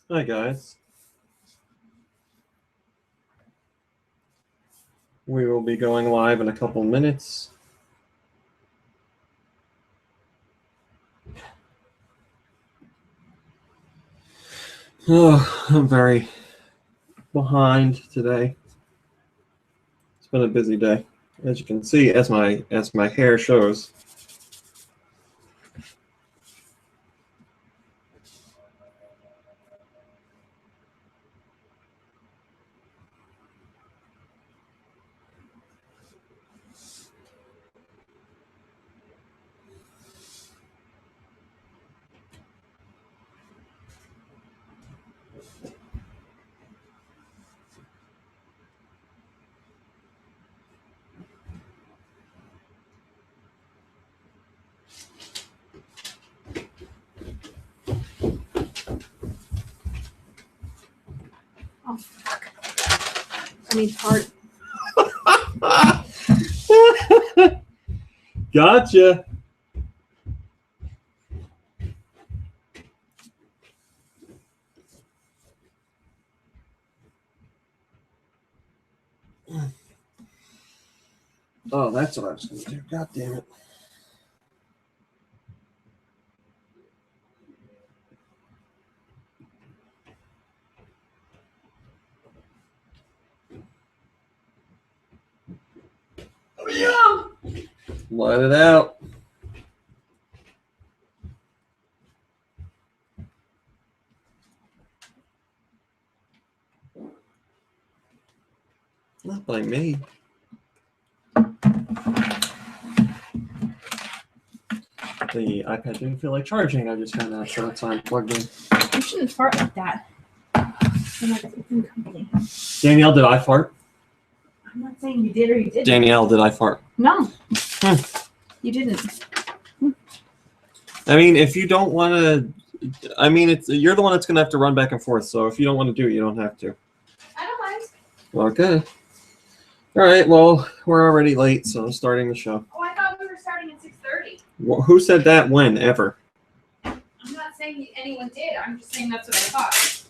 Hi, guys. We will be going live in a couple minutes. Oh, I'm very behind today. It's been a busy day, as you can see, as my hair shows. Oh, fuck. I need part. Gotcha. Oh, that's what I was going to do. God damn it. Oh, yeah. Let it out. Not by me. The iPad didn't feel like charging. I just found out, so that's why I'm plugged in. You shouldn't fart like that. I'm like in company. Danielle, did I fart? I'm not saying you did or you didn't. Danielle, did I fart? No. You didn't. I mean, if you don't want to, I mean, you're the one that's going to have to run back and forth. So if you don't want to do it, you don't have to. I don't mind. Okay. All right. Well, we're already late, so I'm starting the show. Oh, I thought we were starting at 6:30. Well, who said that? When? Ever? I'm not saying anyone did. I'm just saying that's what I thought.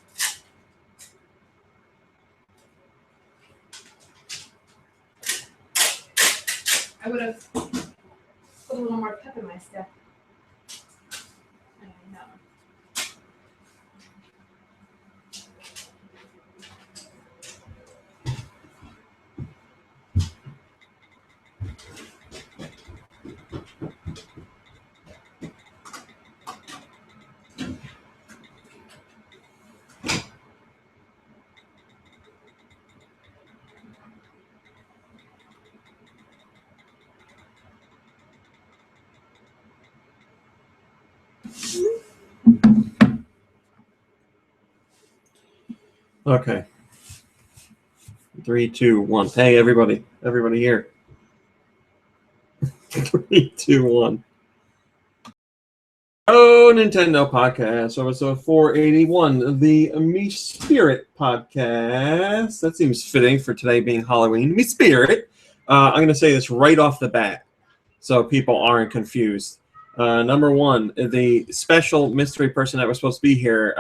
I would have put a little more pep in my step. I know. Okay. 3, 2, 1. Hey, everybody. Everybody here. 3, 2, 1. Oh, Nintendo podcast, episode 481, the Me Spirit podcast. That seems fitting for today being Halloween. Me Spirit. I'm going to say this right off the bat so people aren't confused. Number one, the special mystery person that was supposed to be here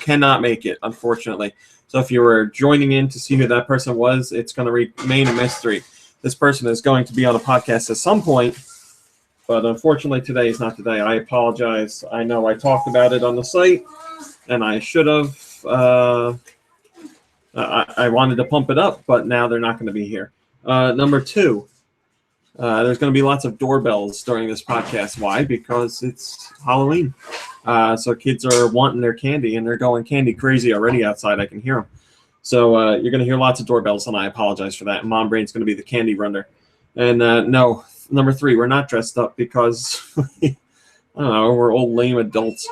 cannot make it, unfortunately. So if you were joining in to see who that person was, it's going to remain a mystery. This person is going to be on a podcast at some point. But unfortunately, today is not today. I apologize. I know I talked about it on the site, and I should have. I wanted to pump it up, but now they're not going to be here. Number two, there's going to be lots of doorbells during this podcast. Why? Because it's Halloween. So kids are wanting their candy, and they're going candy crazy already outside. I can hear them. So you're going to hear lots of doorbells, and I apologize for that. Mom Brain's going to be the candy runner. And no. Number three, we're not dressed up because, I don't know, we're old lame adults.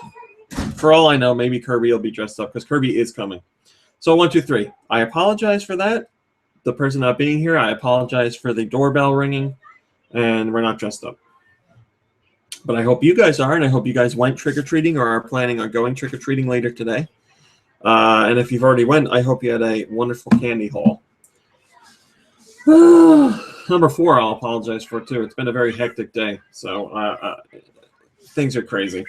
For all I know, maybe Kirby will be dressed up because Kirby is coming. So 1, 2, 3. I apologize for that. The person not being here, I apologize for the doorbell ringing, and we're not dressed up. But I hope you guys are, and I hope you guys went trick-or-treating or are planning on going trick-or-treating later today. And if you've already went, I hope you had a wonderful candy haul. Number 4, I'll apologize for too. It's been a very hectic day, so things are crazy.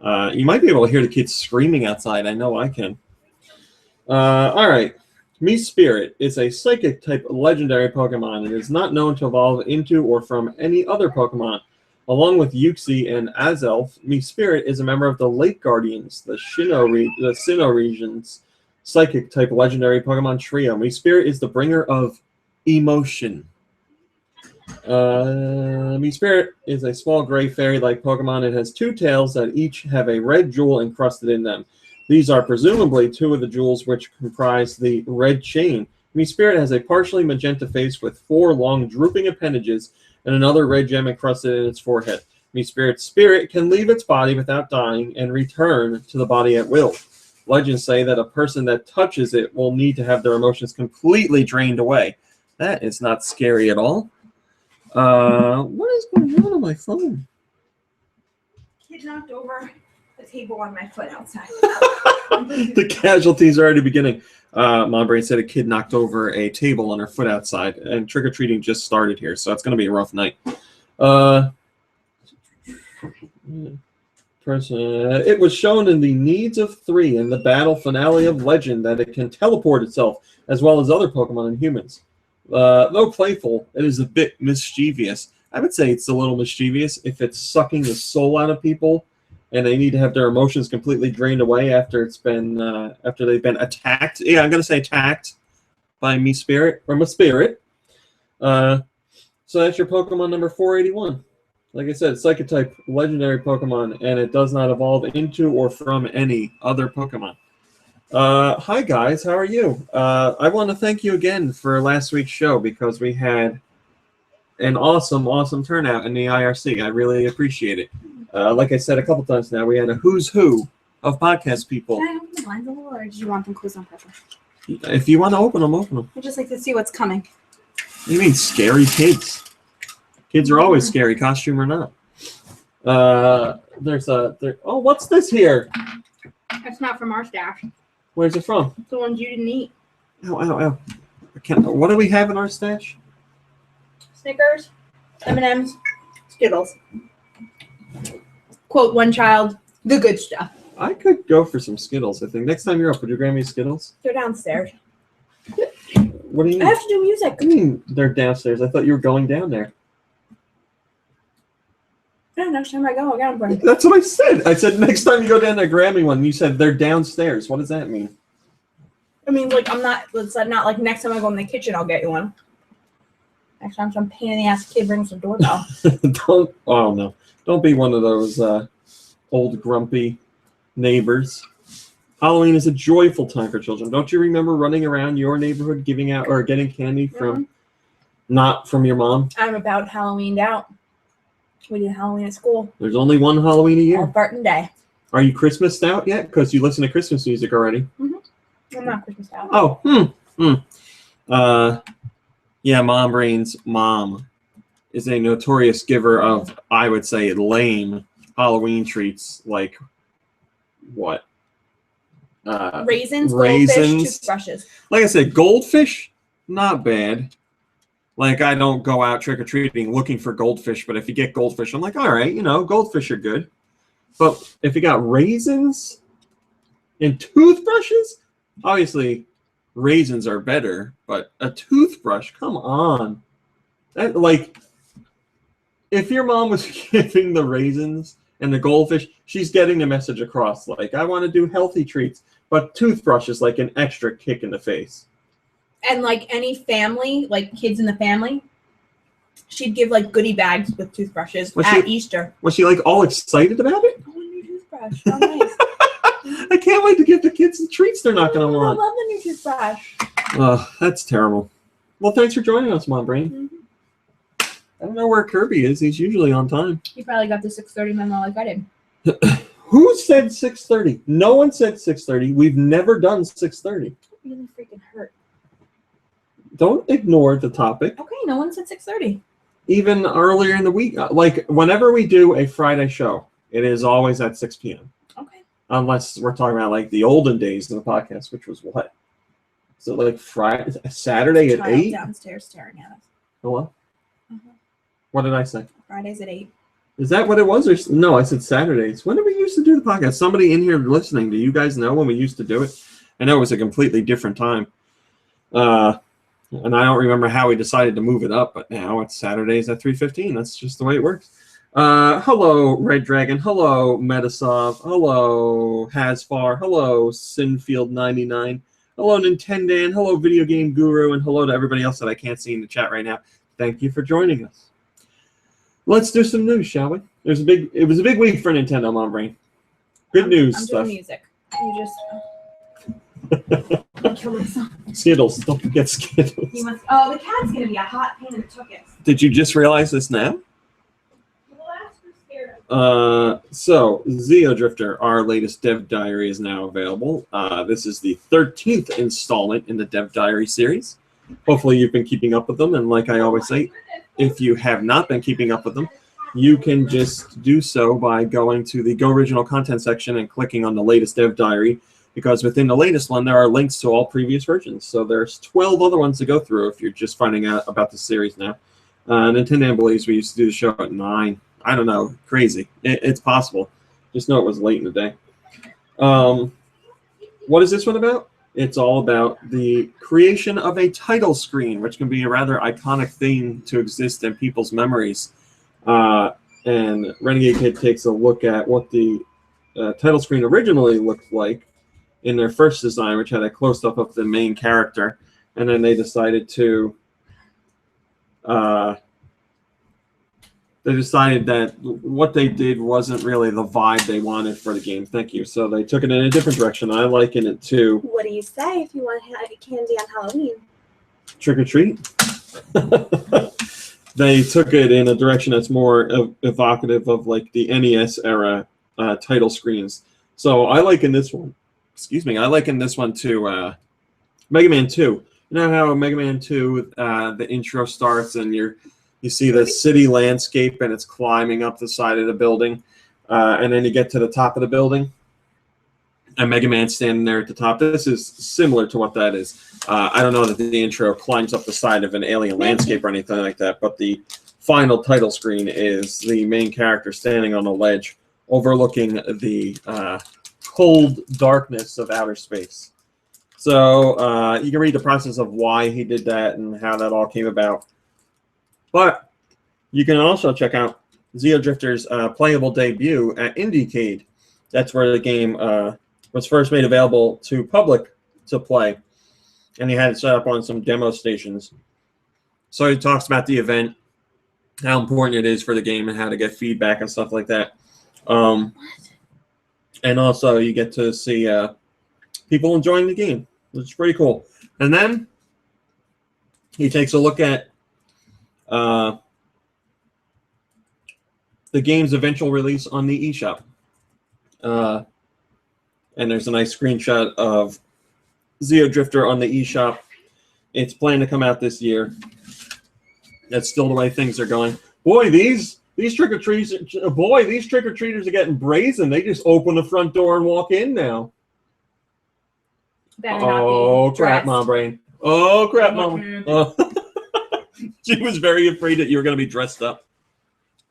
You might be able to hear the kids screaming outside. I know I can. All right. Spirit is a psychic-type legendary Pokemon and is not known to evolve into or from any other Pokemon. Along with Uxie and Azelf, Spirit is a member of the Lake Guardians, the Sinnoh region's psychic-type legendary Pokemon trio. Spirit is the bringer of emotion. Spirit is a small gray fairy-like Pokemon. It has 2 tails that each have a red jewel encrusted in them. These are presumably 2 of the jewels which comprise the red chain. Spirit has a partially magenta face with 4 long drooping appendages and another red gem encrusted in its forehead. Spirit's spirit can leave its body without dying and return to the body at will. Legends say that a person that touches it will need to have their emotions completely drained away. That is not scary at all. What is going on my phone? Kid knocked over the table on my foot outside. The casualties are already beginning. Mom Brain said a kid knocked over a table on her foot outside, and trick-or-treating just started here, so it's going to be a rough night. It was shown in the Needs of 3 in the battle finale of Legend that it can teleport itself, as well as other Pokemon and humans. Though playful, it is a bit mischievous. I would say it's a little mischievous if it's sucking the soul out of people, and they need to have their emotions completely drained away after they've been attacked. Yeah, I'm gonna say attacked by Spirit or Spirit. So that's your Pokemon number 481. Like I said, Psychic-type legendary Pokemon, and it does not evolve into or from any other Pokemon. Hi guys, how are you? I want to thank you again for last week's show because we had an awesome turnout in the IRC. I really appreciate it. Like I said a couple times now, we had a who's who of podcast people. Can I open the blinds a little, or did you want them closed on purpose? If you want to open them, open them. I just like to see what's coming. What do you mean scary kids? Kids are always scary, costume or not. Oh, what's this here? That's not from our stash. Where's it from? The ones you didn't eat. Ow. What do we have in our stash? Snickers, M&M's, Skittles. Quote one child, the good stuff. I could go for some Skittles, I think. Next time you're up, would you grab me Skittles? They're downstairs. What do you mean? I have to do music. What do you mean they're downstairs? I thought you were going down there. Yeah, next time I go, I'll get them for you. That's what I said. I said next time you go down there, grab me one. You said they're downstairs. What does that mean? I mean, like, it's not like next time I go in the kitchen, I'll get you one. Next time some pain in the ass kid brings the doorbell. Don't be one of those old grumpy neighbors. Halloween is a joyful time for children. Don't you remember running around your neighborhood giving out or getting candy from not from your mom? I'm about Halloweened out. We did Halloween at school. There's only one Halloween a year. All Barton Day. Are you Christmased out yet? Because you listen to Christmas music already. Mm-hmm. I'm not Christmased out. Oh, yeah, Mom Brain's mom is a notorious giver of, I would say, lame Halloween treats like what? Raisins, goldfish, toothbrushes. Like I said, goldfish, not bad. Like, I don't go out trick-or-treating looking for goldfish, but if you get goldfish, I'm like, all right, goldfish are good. But if you got raisins and toothbrushes, obviously raisins are better, but a toothbrush, come on. That, like, if your mom was giving the raisins and the goldfish, she's getting the message across. Like, I want to do healthy treats, but toothbrush is like an extra kick in the face. And like any family, like kids in the family, she'd give like goodie bags with toothbrushes Easter. Was she like all excited about it? Oh, a new toothbrush. How nice. I can't wait to give the kids the treats they're not going to want. I love the new toothbrush. Oh, that's terrible. Well, thanks for joining us, Mom Brain. Mm-hmm. I don't know where Kirby is. He's usually on time. He probably got the 6:30 memo like I did. Who said 6:30? No one said 6:30. We've never done 6:30. It really freaking hurt. Don't ignore the topic. Okay, no one said 6:30. Even earlier in the week, like whenever we do a Friday show, it is always at 6 p.m. Okay. Unless we're talking about like the olden days of the podcast, which was what? So like Saturday at 8? Downstairs staring at us. Hello? Uh-huh. What did I say? Fridays at 8. Is that what it was? Or no, I said Saturdays. When did we used to do the podcast? Somebody in here listening, do you guys know when we used to do it? I know it was a completely different time. And I don't remember how we decided to move it up, but now it's Saturdays at 3:15. That's just the way it works. Hello, Red Dragon. Hello, Metasov. Hello, Hasfar. Hello, Sinfield99. Hello, Nintendan. Hello, Video Game Guru. And hello to everybody else that I can't see in the chat right now. Thank you for joining us. Let's do some news, shall we? It was a big week for Nintendo, Mom Brain. Good news I'm stuff. doing music. You just... kill myself. Skittles. Don't forget Skittles. Oh, the cat's going to be a hot pain in the tuchus. Did you just realize this now? So Zod Drifter, our latest dev diary, is now available. This is the 13th installment in the dev diary series. Hopefully you've been keeping up with them, and like I always say, if you have not been keeping up with them, you can just do so by going to the Go Original Content section and clicking on the latest dev diary, because within the latest one there are links to all previous versions. So there's 12 other ones to go through if you're just finding out about the series now. Nintendo believes we used to do the show at 9. I don't know, crazy. It's possible. Just know it was late in the day. What is this one about? It's all about the creation of a title screen, which can be a rather iconic thing to exist in people's memories. And Renegade Kid takes a look at what the title screen originally looked like in their first design, which had a close-up of the main character. And then they decided to... They decided that what they did wasn't really the vibe they wanted for the game. Thank you. So they took it in a different direction. I liken it to... What do you say if you want candy on Halloween? Trick or treat? They took it in a direction that's more evocative of like the NES era title screens. So I liken this one. Excuse me. I liken this one to Mega Man 2. You know how Mega Man 2, the intro starts and you see the city landscape and it's climbing up the side of the building, and then you get to the top of the building and Mega Man's standing there at the top. This is similar to what that is. I don't know that the intro climbs up the side of an alien landscape or anything like that, but the final title screen is the main character standing on a ledge overlooking the cold darkness of outer space. So you can read the process of why he did that and how that all came about. But you can also check out Zod Drifter's playable debut at Indiecade. That's where the game was first made available to public to play. And he had it set up on some demo stations. So he talks about the event, how important it is for the game, and how to get feedback and stuff like that. And also you get to see people enjoying the game, which is pretty cool. And then he takes a look at the game's eventual release on the eShop. And there's a nice screenshot of Zod Drifter on the eShop. It's planned to come out this year. That's still the way things are going. Boy, these trick-or-treaters, these trick-or-treaters are getting brazen. They just open the front door and walk in now. Oh, crap, Mom Brain. Oh, crap, Mom. She was very afraid that you were going to be dressed up.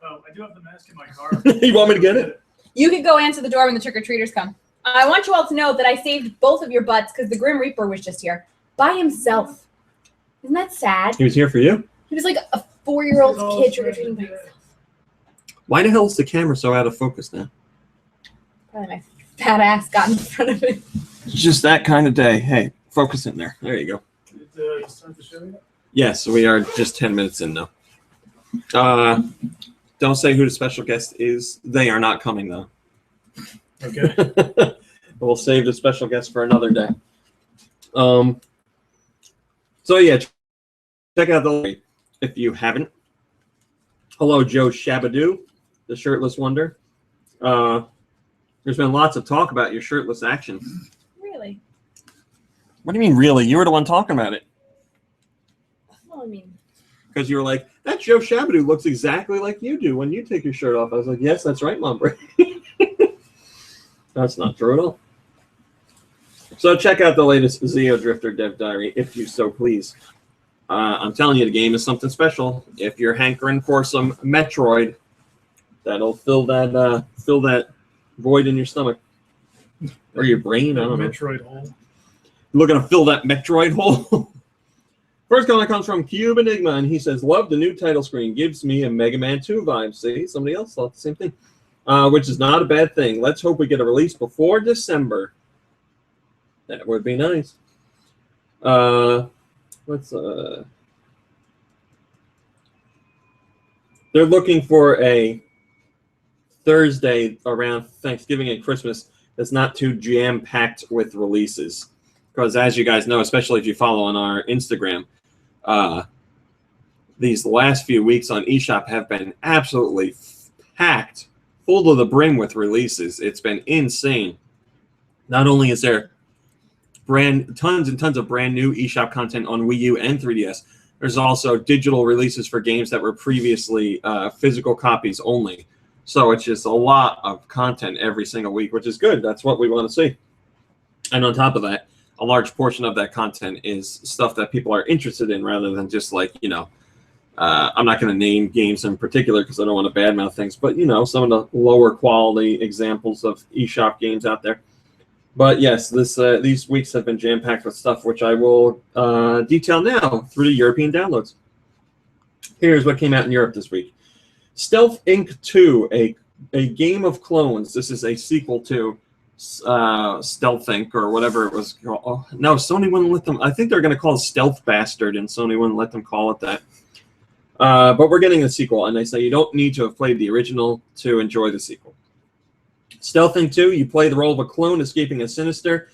Oh, I do have the mask in my car. You want me to get it? You can go answer the door when the trick-or-treaters come. I want you all to know that I saved both of your butts because the Grim Reaper was just here by himself. Isn't that sad? He was here for you? He was like a 4-year-old kid trick-or-treating by himself. Why the hell is the camera so out of focus now? Probably my fat ass got in front of it. It's just that kind of day. Hey, focus in there. There you go. Did you start the show yet? Yes, we are just 10 minutes in now. Don't say who the special guest is. They are not coming, though. Okay. We'll save the special guest for another day. So, yeah, check out the link if you haven't. Hello, Joe Shabadoo, the shirtless wonder. There's been lots of talk about your shirtless action. Really? What do you mean, really? You were the one talking about it. Well, I mean... Because you were like, that Joe Shabadoo looks exactly like you do when you take your shirt off. I was like, yes, that's right, Mom. That's not true at all. So check out the latest Zod Drifter dev diary, if you so please. I'm telling you, the game is something special. If you're hankering for some Metroid, that'll fill that void in your stomach or your brain. I don't know. Metroid hole. Looking to fill that Metroid hole. First comment comes from Cube Enigma, and he says, "Love the new title screen. Gives me a Mega Man 2 vibe." See, somebody else thought the same thing, which is not a bad thing. Let's hope we get a release before December. That would be nice. They're looking for a Thursday around Thanksgiving and Christmas that's not too jam-packed with releases. Because as you guys know, especially if you follow on our Instagram, these last few weeks on eShop have been absolutely packed, full to the brim with releases. It's been insane. Not only is there tons and tons of brand new eShop content on Wii U and 3DS, there's also digital releases for games that were previously physical copies only. So it's just a lot of content every single week, which is good. That's what we want to see. And on top of that, a large portion of that content is stuff that people are interested in rather than just like, I'm not going to name games in particular because I don't want to badmouth things, but, some of the lower quality examples of eShop games out there. But yes, these weeks have been jam-packed with stuff, which I will detail now through the European downloads. Here's what came out in Europe this week. Stealth Inc. 2, a game of clones. This is a sequel to Stealth Inc. or whatever it was called. Oh, no, Sony wouldn't let them. I think they're going to call it Stealth Bastard, and Sony wouldn't let them call it that. But we're getting a sequel, and they say you don't need to have played the original to enjoy the sequel. Stealth Inc. 2, you play the role of a clone escaping a sinister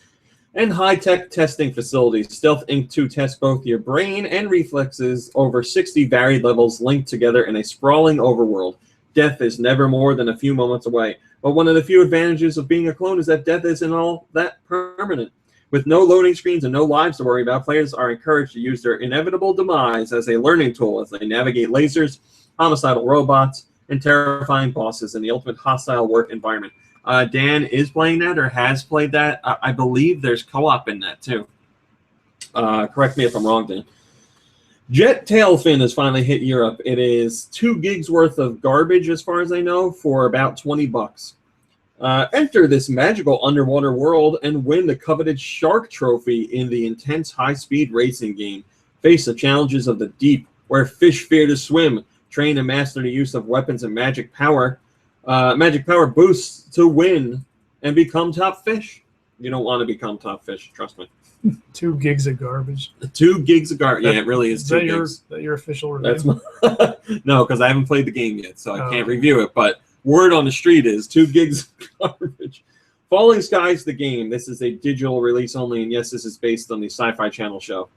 and high-tech testing facility. Stealth Inc. 2 tests both your brain and reflexes over 60 varied levels linked together in a sprawling overworld. Death is never more than a few moments away. But one of the few advantages of being a clone is that death isn't all that permanent. With no loading screens and no lives to worry about, players are encouraged to use their inevitable demise as a learning tool as they navigate lasers, homicidal robots, and terrifying bosses in the ultimate hostile work environment. Dan is playing that or has played that. I believe there's co-op in that too. Correct me if I'm wrong, Dan. Jet Tailfin has finally hit Europe. It is 2 gigs worth of garbage, as far as I know, for about $20. Enter this magical underwater world and win the coveted Shark Trophy in the intense high-speed racing game. Face the challenges of the deep, where fish fear to swim. Train and master the use of weapons and magic power boosts to win and become top fish. You don't want to become top fish, trust me. 2 gigs of garbage. 2 gigs of garbage. Yeah, it really is 2 gigs. Is that your official review? That's no, because I haven't played the game yet, so I can't review it. But word on the street is 2 gigs of garbage. Falling Skies, the game. This is a digital release only, and yes, this is based on the Sci-Fi Channel show.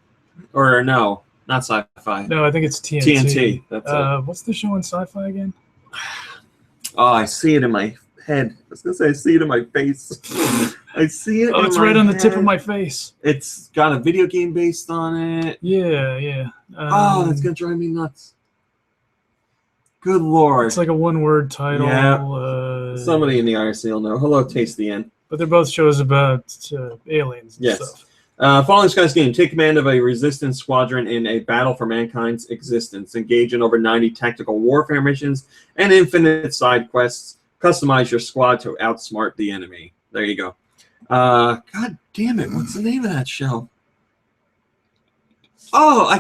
Or no, not Sci-Fi. No, I think it's TNT. TNT. That's what's the show on Sci-Fi again? Oh, I see it in my head. I was going to say I see it in my face. I see it. Oh, it's right on the tip of my face. It's got a video game based on it. Yeah. That's going to drive me nuts. Good Lord. It's like a one-word title. Yeah. Somebody in the IRC will know. Hello, Taste the End. But they're both shows about aliens and stuff. Falling Skies game. Take command of a resistance squadron in a battle for mankind's existence. Engage in over 90 tactical warfare missions and infinite side quests. Customize your squad to outsmart the enemy. There you go. God damn it. What's the name of that show? Oh, I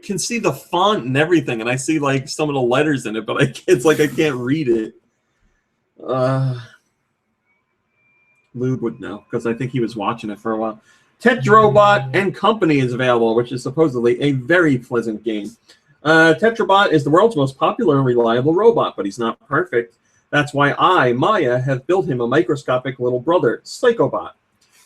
can see the font and everything, and I see like some of the letters in it, but it's like I can't read it. Lude would know, because I think he was watching it for a while. Tetrobot and Company is available, which is supposedly a very pleasant game. Tetrobot is the world's most popular and reliable robot, but he's not perfect. That's why I, Maya, have built him a microscopic little brother, Psychobot.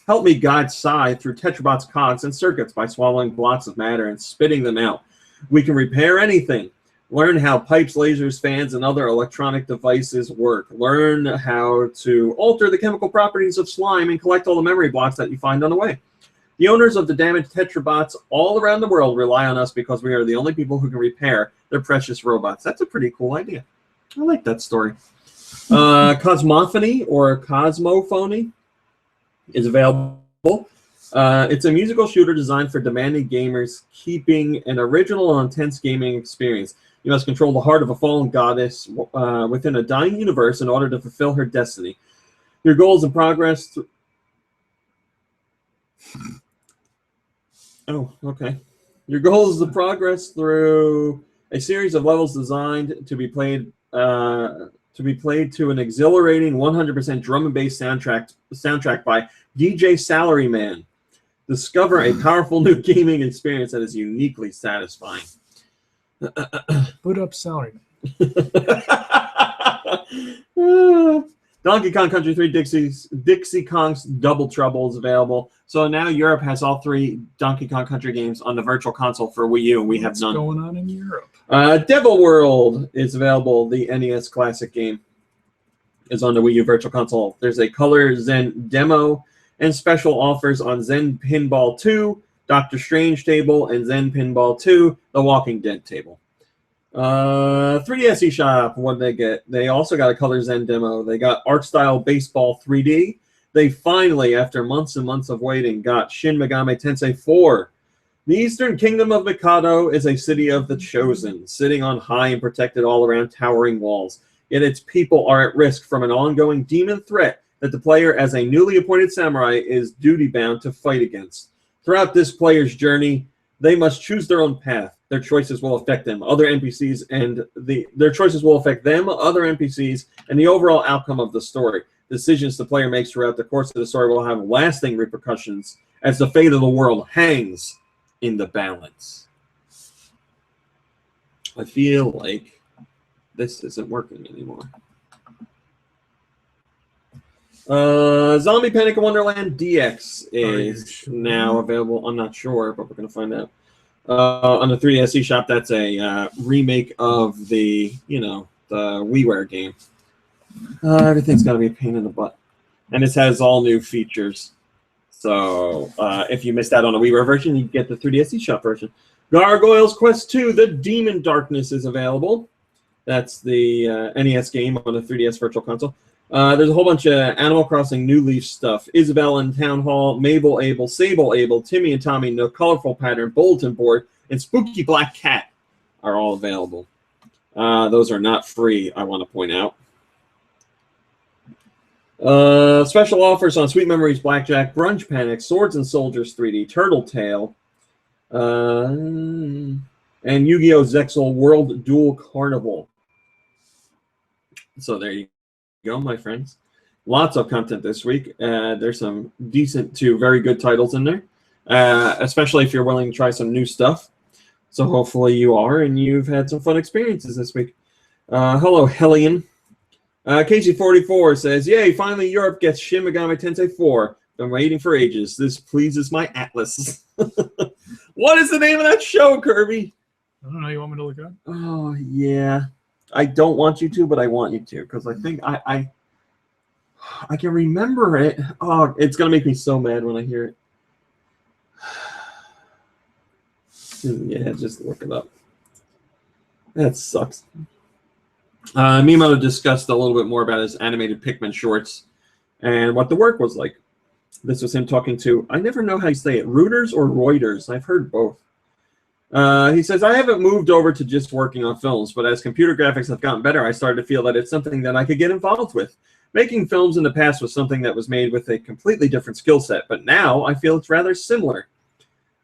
Help me guide Psy through Tetrobot's cogs and circuits by swallowing blocks of matter and spitting them out. We can repair anything. Learn how pipes, lasers, fans, and other electronic devices work. Learn how to alter the chemical properties of slime and collect all the memory blocks that you find on the way. The owners of the damaged Tetrabots all around the world rely on us because we are the only people who can repair their precious robots. That's a pretty cool idea. I like that story. Cosmophony or Cosmophony is available. It's a musical shooter designed for demanding gamers, keeping an original and intense gaming experience. You must control the heart of a fallen goddess within a dying universe in order to fulfill her destiny. Your goals and progress. Oh, okay. Your goal is to progress through a series of levels designed to be played to an exhilarating 100% drum and bass soundtrack by DJ Salaryman. Discover a powerful new gaming experience that is uniquely satisfying. Boot up Salaryman. Donkey Kong Country 3 Dixie Kong's Double Trouble is available. So now Europe has all 3 Donkey Kong Country games on the Virtual Console for Wii U, and we have none. What's going on in Europe? Devil World is available. The NES classic game is on the Wii U Virtual Console. There's a Color Zen demo and special offers on Zen Pinball 2, Doctor Strange table, and Zen Pinball 2, The Walking Dead table. 3DS eShop, what did they get? They also got a Color Zen demo. They got Art Style Baseball 3D. They finally, after months and months of waiting, got Shin Megami Tensei 4. The Eastern Kingdom of Mikado is a city of the chosen, sitting on high and protected all around towering walls. Yet its people are at risk from an ongoing demon threat that the player, as a newly appointed samurai, is duty-bound to fight against. Throughout this player's journey, they must choose their own path. Their choices will affect them, other NPCs, and their choices will affect them, other NPCs, and the overall outcome of the story. Decisions the player makes throughout the course of the story will have lasting repercussions as the fate of the world hangs in the balance. I feel like this isn't working anymore. Zombie Panic in Wonderland DX is now available. I'm not sure, but we're going to find out. On the 3DS eShop, that's a remake of the WiiWare game. Everything's got to be a pain in the butt. And this has all new features. So if you missed out on the WiiWare version, you get the 3DS eShop version. Gargoyles Quest 2, The Demon Darkness is available. That's the NES game on the 3DS Virtual Console. There's a whole bunch of Animal Crossing New Leaf stuff. Isabelle and Town Hall, Mabel Able, Sable Able, Timmy and Tommy Nook, Colorful Pattern, Bulletin Board, and Spooky Black Cat are all available. Those are not free, I want to point out. Special offers on Sweet Memories Blackjack, Brunch Panic, Swords and Soldiers 3D, Turtle Tail, and Yu-Gi-Oh! Zexal World Duel Carnival. So there you go, my friends. Lots of content this week. There's some decent to very good titles in there, especially if you're willing to try some new stuff. So hopefully you are, and you've had some fun experiences this week. Hello, Hellion. KG44 says, yay, finally Europe gets Shin Megami Tensei 4. Been waiting for ages. This pleases my Atlas. What is the name of that show, Kirby? I don't know. You want me to look it up? Oh, yeah. I don't want you to, but I want you to, because I think I can remember it. Oh, it's going to make me so mad when I hear it. Yeah, just look it up. That sucks. Mimo discussed a little bit more about his animated Pikmin shorts and what the work was like. This was him talking to, I never know how you say it, Reuters or Reuters. I've heard both. He says, I haven't moved over to just working on films, but as computer graphics have gotten better, I started to feel that it's something that I could get involved with. Making films in the past was something that was made with a completely different skill set, but now I feel it's rather similar.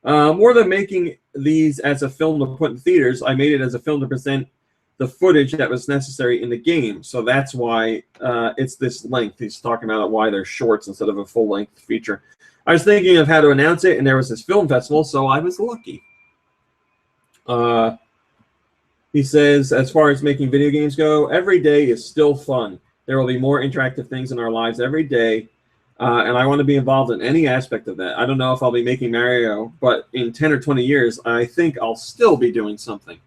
More than making these as a film to put in theaters, I made it as a film to present the footage that was necessary in the game. So that's why it's this length. He's talking about why they're shorts instead of a full-length feature. I was thinking of how to announce it, and there was this film festival, so I was lucky. He says, as far as making video games go, every day is still fun. There will be more interactive things in our lives every day, and I want to be involved in any aspect of that. I don't know if I'll be making Mario, but in 10 or 20 years, I think I'll still be doing something.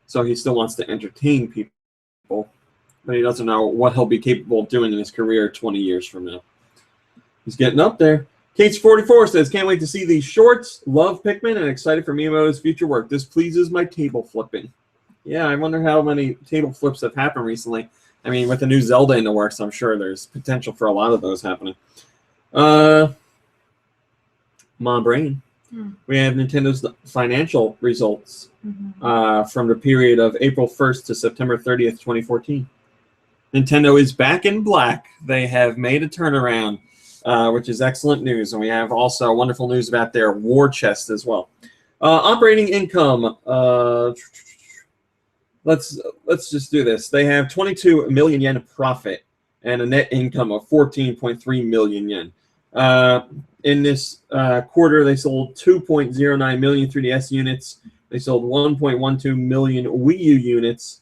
So he still wants to entertain people, but he doesn't know what he'll be capable of doing in his career 20 years from now. He's getting up there. Kates44 says, can't wait to see these shorts. Love Pikmin and excited for Miyamoto's future work. This pleases my table flipping. Yeah, I wonder how many table flips have happened recently. I mean, with the new Zelda in the works, I'm sure there's potential for a lot of those happening. Mom Brain. We have Nintendo's financial results from the period of April 1st to September 30th, 2014. Nintendo is back in black. They have made a turnaround, which is excellent news. And we have also wonderful news about their war chest as well. Operating income. Let's just do this. They have 22 million yen profit and a net income of 14.3 million yen. In this quarter, they sold 2.09 million 3DS units. They sold 1.12 million Wii U units,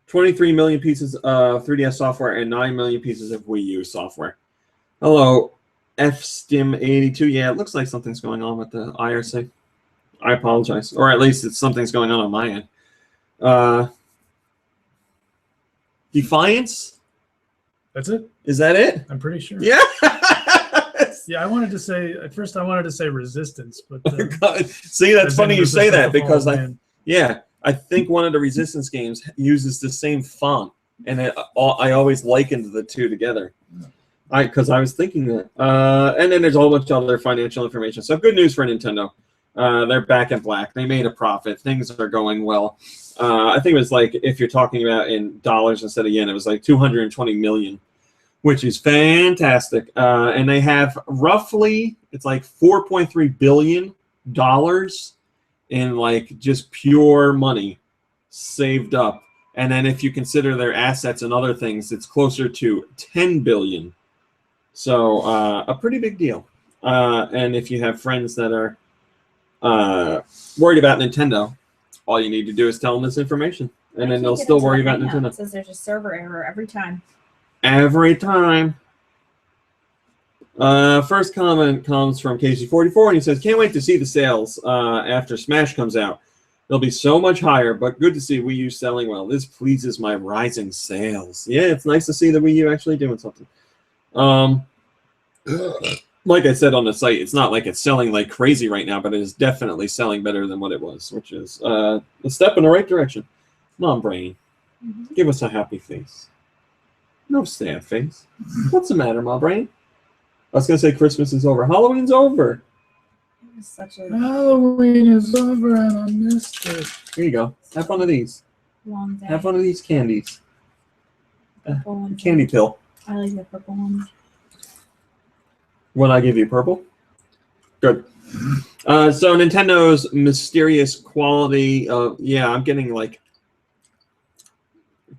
23 million pieces of 3DS software, and 9 million pieces of Wii U software. Hello, FSTIM82. Yeah, it looks like something's going on with the IRC. I apologize. Or at least it's something's going on my end. Defiance? That's it? Is that it? I'm pretty sure. Yeah. Yeah, I wanted to say, at first I wanted to say Resistance, but... See, that's funny you say that because I think one of the Resistance games uses the same font, and I always likened the two together. Because I was thinking that. And then there's a whole bunch of other financial information. So good news for Nintendo. They're back in black. They made a profit. Things are going well. I think it was like, if you're talking about in dollars instead of yen, it was like 220 million, which is fantastic. And they have roughly, it's like $4.3 billion in like just pure money saved up. And then if you consider their assets and other things, it's closer to 10 billion. So a pretty big deal. And if you have friends that are worried about Nintendo, all you need to do is tell them this information, and then they'll still worry about Nintendo. It says there's a server error every time. Every time. First comment comes from KC44, and he says, "Can't wait to see the sales after Smash comes out. They'll be so much higher, but good to see Wii U selling well. This pleases my rising sales." Yeah, it's nice to see the Wii U actually doing something. Like I said on the site, it's not like it's selling like crazy right now, but it is definitely selling better than what it was, which is a step in the right direction. Mom Brain, give us a happy face. No sad face. What's the matter, Mom Brain? I was going to say Christmas is over. Halloween's over. Halloween is over and I missed it. Here you go. Have one of these. Long day. Have one of these candies. Candy pill. I like the purple ones. Will I give you purple? Good. So Nintendo's mysterious quality of, yeah, I'm getting like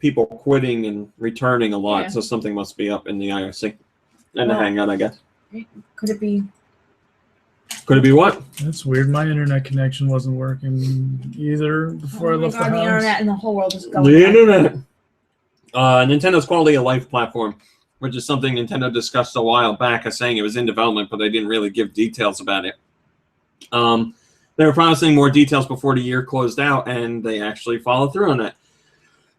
people quitting and returning a lot, so something must be up in the IRC and the Hangout, I guess. Could it be? Could it be what? That's weird. My internet connection wasn't working either before I left the house. The internet in the whole world is going. The internet. Nintendo's quality of life platform, which is something Nintendo discussed a while back, as saying it was in development, but they didn't really give details about it. They were promising more details before the year closed out, and they actually followed through on that.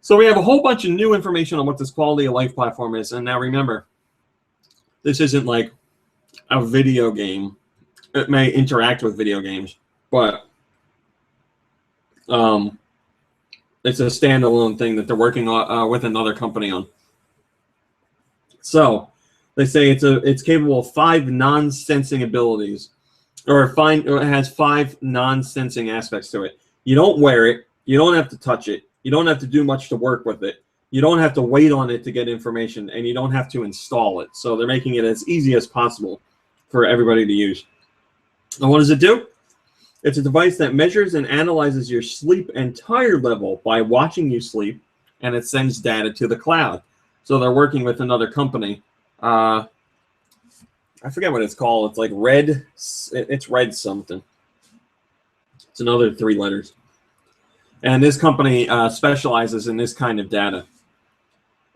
So we have a whole bunch of new information on what this quality of life platform is. And now remember, this isn't like a video game. It may interact with video games, but it's a standalone thing that they're working on, with another company on. So they say it's capable of 5 non-sensing abilities, or it has 5 non-sensing aspects to it. You don't wear it. You don't have to touch it. You don't have to do much to work with it. You don't have to wait on it to get information, and you don't have to install it. So they're making it as easy as possible for everybody to use. And what does it do? It's a device that measures and analyzes your sleep and tired level by watching you sleep, and it sends data to the cloud. So they're working with another company. I forget what it's called. It's like Red. It's Red something. It's another 3 letters. And this company specializes in this kind of data.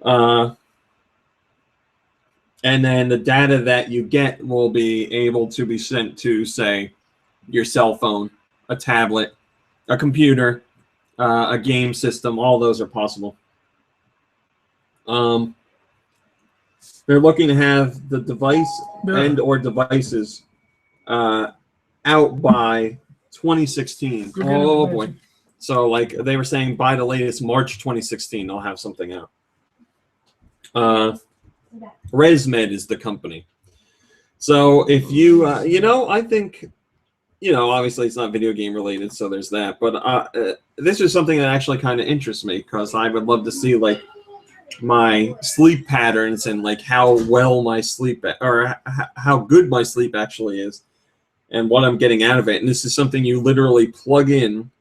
And then the data that you get will be able to be sent to, say, your cell phone, a tablet, a computer, a game system. All those are possible. They're looking to have the device and or devices out by 2016. Oh, boy. So, like, they were saying by the latest March 2016, they'll have something out. ResMed is the company. So if you, I think you know, obviously it's not video game related, so there's that. But this is something that actually kind of interests me because I would love to see like my sleep patterns and like how well my sleep or how good my sleep actually is and what I'm getting out of it. And this is something you literally plug in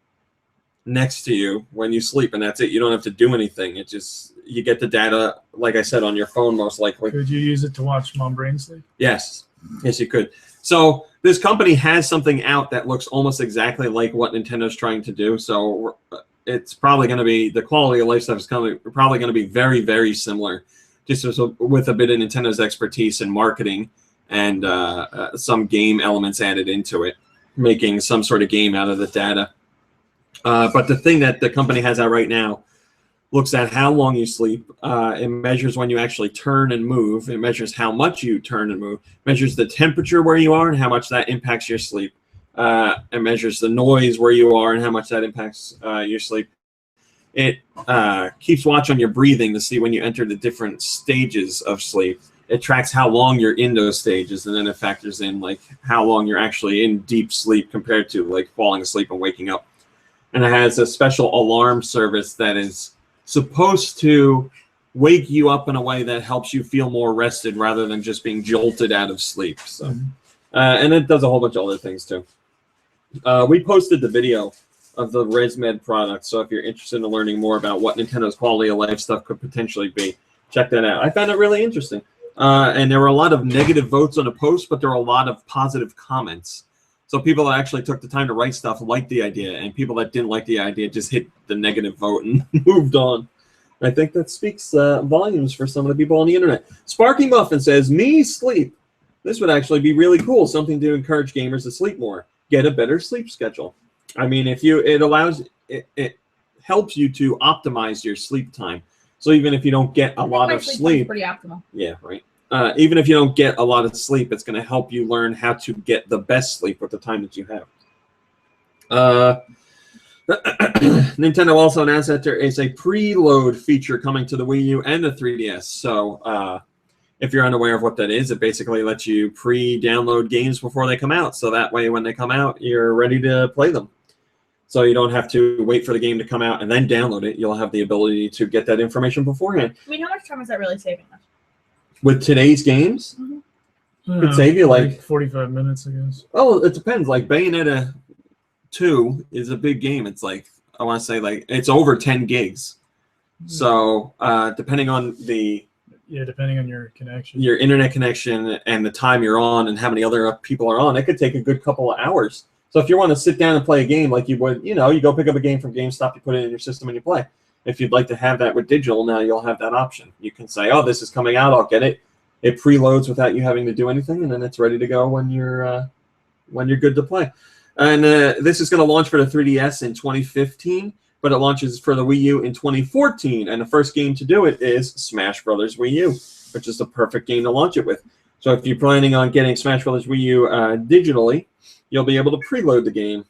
next to you when you sleep, and that's it. You don't have to do anything. It just, you get the data, like I said, on your phone most likely. Could you use it to watch Mom Brain sleep? Yes. Yes, you could. So this company has something out that looks almost exactly like what Nintendo's trying to do. So it's probably going to be, the quality of life stuff is probably going to be very, very similar, just with a bit of Nintendo's expertise in marketing and some game elements added into it, making some sort of game out of the data. But the thing that the company has out right now looks at how long you sleep. It measures when you actually turn and move. It measures how much you turn and move. It measures the temperature where you are and how much that impacts your sleep. It measures the noise where you are and how much that impacts your sleep. It keeps watch on your breathing to see when you enter the different stages of sleep. It tracks how long you're in those stages, and then it factors in like how long you're actually in deep sleep compared to like falling asleep and waking up. And it has a special alarm service that is supposed to wake you up in a way that helps you feel more rested rather than just being jolted out of sleep. So, and it does a whole bunch of other things too. We posted the video of the ResMed product, so if you're interested in learning more about what Nintendo's quality of life stuff could potentially be, check that out. I found it really interesting. And there were a lot of negative votes on the post, but there were a lot of positive comments. So people that actually took the time to write stuff liked the idea, and people that didn't like the idea just hit the negative vote and moved on. I think that speaks volumes for some of the people on the internet. Sparky Muffin says, "Me sleep. This would actually be really cool. Something to encourage gamers to sleep more. Get a better sleep schedule." I mean, it helps you to optimize your sleep time. So even if you don't get a lot of sleep, pretty optimal. Yeah, right. Even if you don't get a lot of sleep, it's going to help you learn how to get the best sleep with the time that you have. Nintendo also announced that there is a preload feature coming to the Wii U and the 3DS. So if you're unaware of what that is, it basically lets you pre-download games before they come out. So that way, when they come out, you're ready to play them. So you don't have to wait for the game to come out and then download it. You'll have the ability to get that information beforehand. I mean, how much time is that really saving us? With today's games, it could save you like 45 minutes, I guess. Oh, it depends. Like Bayonetta 2 is a big game. It's like, I want to say like it's over 10 gigs. So depending on depending on your connection, your internet connection, and the time you're on, and how many other people are on, it could take a good couple of hours. So if you want to sit down and play a game like you would, you go pick up a game from GameStop, you put it in your system, and you play. If you'd like to have that with digital, now you'll have that option. You can say, "Oh, this is coming out. I'll get it." It preloads without you having to do anything, and then it's ready to go when you're good to play. And this is going to launch for the 3DS in 2015, but it launches for the Wii U in 2014. And the first game to do it is Smash Brothers Wii U, which is the perfect game to launch it with. So if you're planning on getting Smash Brothers Wii U digitally, you'll be able to preload the game.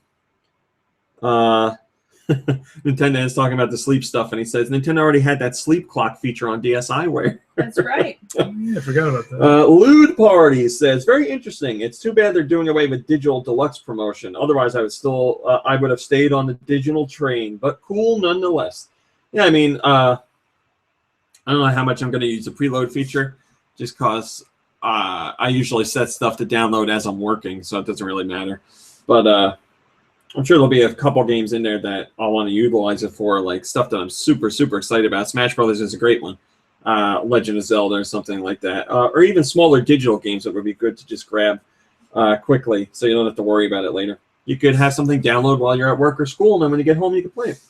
Nintendo is talking about the sleep stuff, and he says Nintendo already had that sleep clock feature on DSiWare. That's right. I forgot about that. Lewd Party says, "Very interesting. It's too bad they're doing away with digital deluxe promotion. Otherwise, I would have stayed on the digital train. But cool nonetheless." Yeah, I mean, I don't know how much I'm going to use the preload feature, just because I usually set stuff to download as I'm working, so it doesn't really matter. But I'm sure there'll be a couple games in there that I'll want to utilize it for, like stuff that I'm super, super excited about. Smash Brothers is a great one. Legend of Zelda or something like that. Or even smaller digital games that would be good to just grab quickly so you don't have to worry about it later. You could have something download while you're at work or school, and then when you get home, you can play it.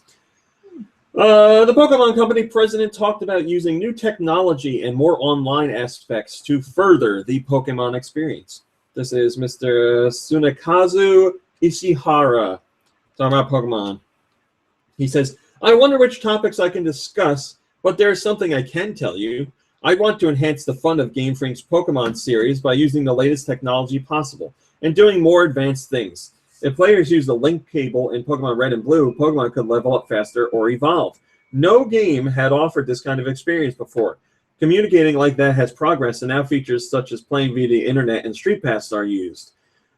The Pokemon Company president talked about using new technology and more online aspects to further the Pokemon experience. This is Mr. Tsunekazu Ishihara, talking about Pokemon. He says, "I wonder which topics I can discuss, but there's something I can tell you. I want to enhance the fun of Game Freak's Pokemon series by using the latest technology possible and doing more advanced things. If players use the link cable in Pokemon Red and Blue, Pokemon could level up faster or evolve. No game had offered this kind of experience before. Communicating like that has progress, and now features such as playing via the internet and Street Pass are used.